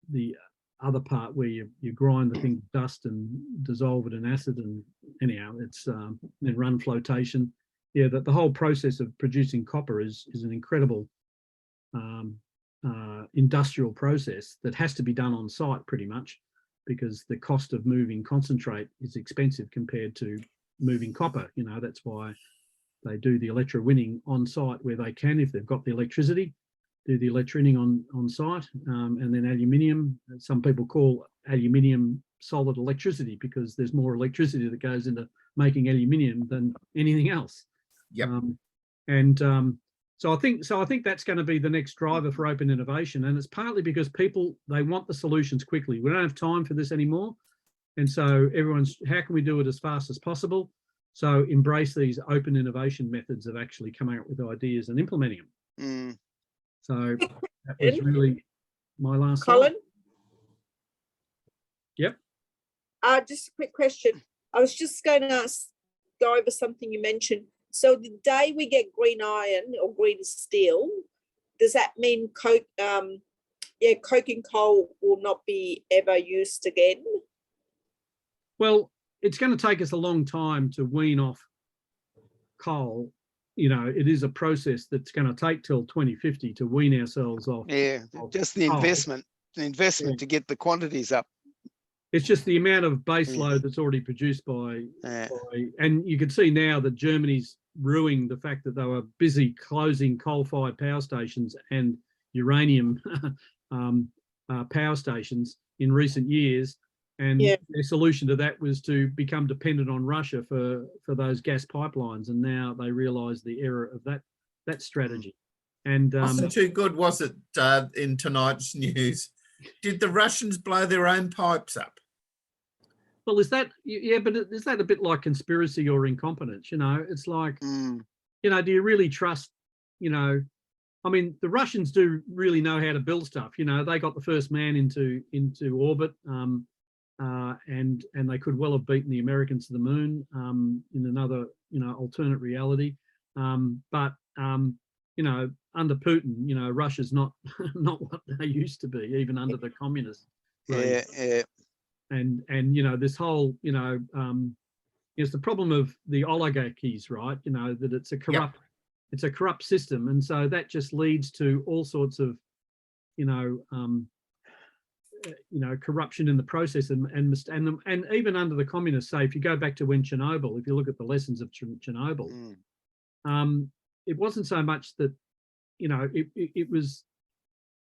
the other part where you grind the thing to dust and dissolve it in acid, and anyhow, it's then run flotation. Yeah, that the whole process of producing copper is an incredible industrial process that has to be done on site pretty much, because the cost of moving concentrate is expensive compared to moving copper. You know, that's why they do the electrowinning on site where they can, if they've got the electricity, do the electrowinning on site, and then aluminium. Some people call aluminium solid electricity because there's more electricity that goes into making aluminium than anything else. So I think that's going to be the next driver for open innovation, and it's partly because people, they want the solutions quickly. We don't have time for this anymore, and so everyone's, how can we do it as fast as possible? So embrace these open innovation methods of actually coming up with ideas and implementing them. So that was really my last Colin? slide. Yep. Just a quick question. I was just going to go over something you mentioned. So the day we get green iron or green steel, does that mean coking coal will not be ever used again? Well, it's going to take us a long time to wean off coal. You know, it is a process that's going to take till 2050 to wean ourselves off. Just the investment to get the quantities up. It's just the amount of base load that's already produced by, and you can see now that Germany's ruining the fact that they were busy closing coal-fired power stations and uranium power stations in recent years. And their solution to that was to become dependent on Russia for those gas pipelines. And now they realise the error of that strategy. And wasn't too good, was it, in tonight's news? Did the Russians blow their own pipes up? Well, is that, but is that a bit like conspiracy or incompetence? You know, it's like, you know, do you really trust, you know, I mean, the Russians do really know how to build stuff. You know, they got the first man into orbit, and they could well have beaten the Americans to the moon in another, you know, alternate reality. But you know, under Putin, you know, Russia's not what they used to be, even under the communists. And you know, this whole, you know, it's the problem of the oligarchies, right? You know, that it's a corrupt, it's a corrupt system, and so that just leads to all sorts of, you know, corruption in the process, and even under the communists. Say, if you go back to when Chernobyl, if you look at the lessons of Chernobyl, it wasn't so much that, you know, it was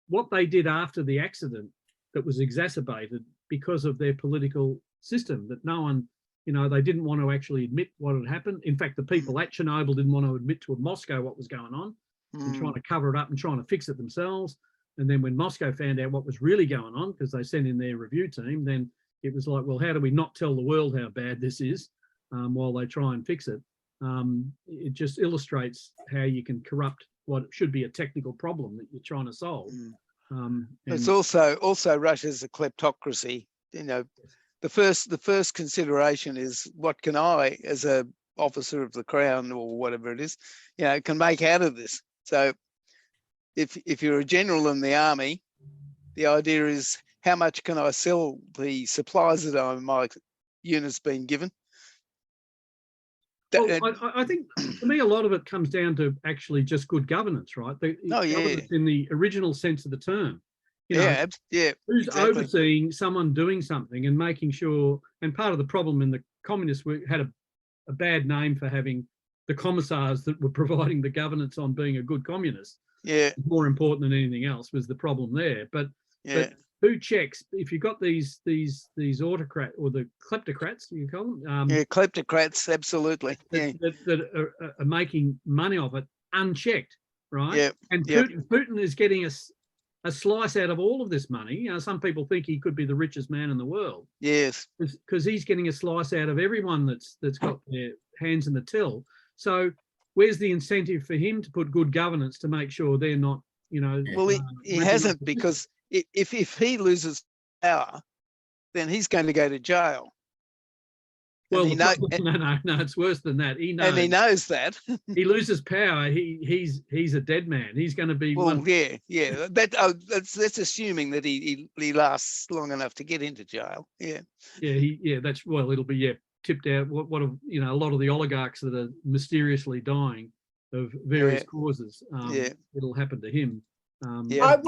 what they did after the accident that was exacerbated because of their political system, that no one, you know, they didn't want to actually admit what had happened. In fact, the people at Chernobyl didn't want to admit to Moscow what was going on, and trying to cover it up and trying to fix it themselves. And then when Moscow found out what was really going on, because they sent in their review team, then it was like, well, how do we not tell the world how bad this is while they try and fix it? It just illustrates how you can corrupt what should be a technical problem that you're trying to solve. It's also Russia's a kleptocracy. You know, the first consideration is, what can I, as a officer of the crown or whatever it is, you know, can make out of this? So if you're a general in the army, the idea is, how much can I sell the supplies that my unit's been given? Well, I think, to me, a lot of it comes down to actually just good governance, right? Governance in the original sense of the term. You know, who's overseeing someone doing something and making sure? And part of the problem in the communists, we had a bad name for having the commissars that were providing the governance on being a good communist. More important than anything else was the problem there. But who checks if you've got these autocrat, or the kleptocrats, you call them? Kleptocrats, absolutely. That are making money off it unchecked, right? Yeah. And Putin is getting a slice out of all of this money. You know, some people think he could be the richest man in the world. Yes. Because he's getting a slice out of everyone that's got their hands in the till. So where's the incentive for him to put good governance to make sure they're not, you know? Well, he hasn't, because if he loses power, then he's going to go to jail. Well, no, it's worse than that. He knows, and he knows that. He loses power, he's a dead man. He's going to be. Well, that's assuming that he lasts long enough to get into jail. That's, well, it'll be tipped out. What you know, a lot of the oligarchs that are mysteriously dying of various causes. It'll happen to him. I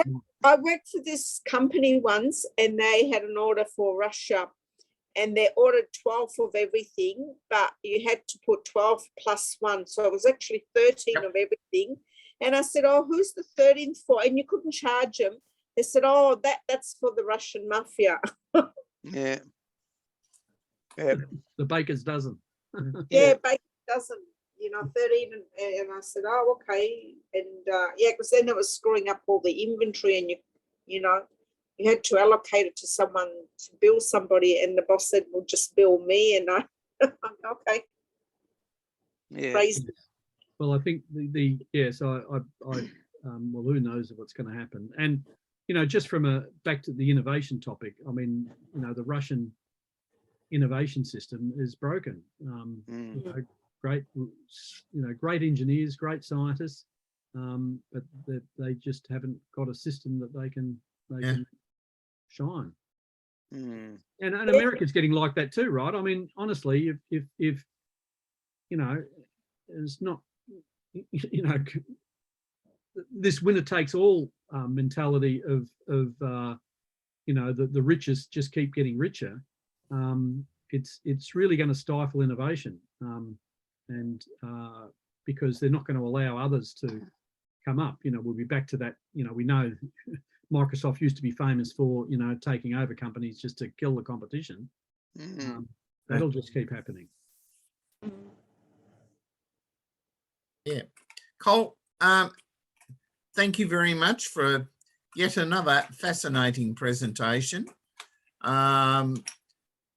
worked for this company once, and they had an order for Russia, and they ordered 12 of everything, but you had to put 12 plus 1. So it was actually 13 of everything. And I said, oh, who's the 13th for? And you couldn't charge them. They said, oh, that's for the Russian mafia. The baker's dozen. Baker's dozen. You know, 13, and I said, oh, okay. And because then it was screwing up all the inventory, and you know, you had to allocate it to someone to bill somebody, and the boss said, well, just bill me. And I, okay. Crazy. Well, I think well, who knows what's going to happen? And, you know, just from back to the innovation topic, I mean, you know, the Russian innovation system is broken. You know, great engineers, great scientists, but they just haven't got a system that they can shine. And America's getting like that too, right? I mean, honestly, if you know, it's not, you know, this winner takes all mentality of you know, the richest just keep getting richer. it's really going to stifle innovation, and because they're not going to allow others to come up. You know, we'll be back to that. You know, we know Microsoft used to be famous for, you know, taking over companies just to kill the competition. That'll just keep happening. Yeah. Cole, thank you very much for yet another fascinating presentation.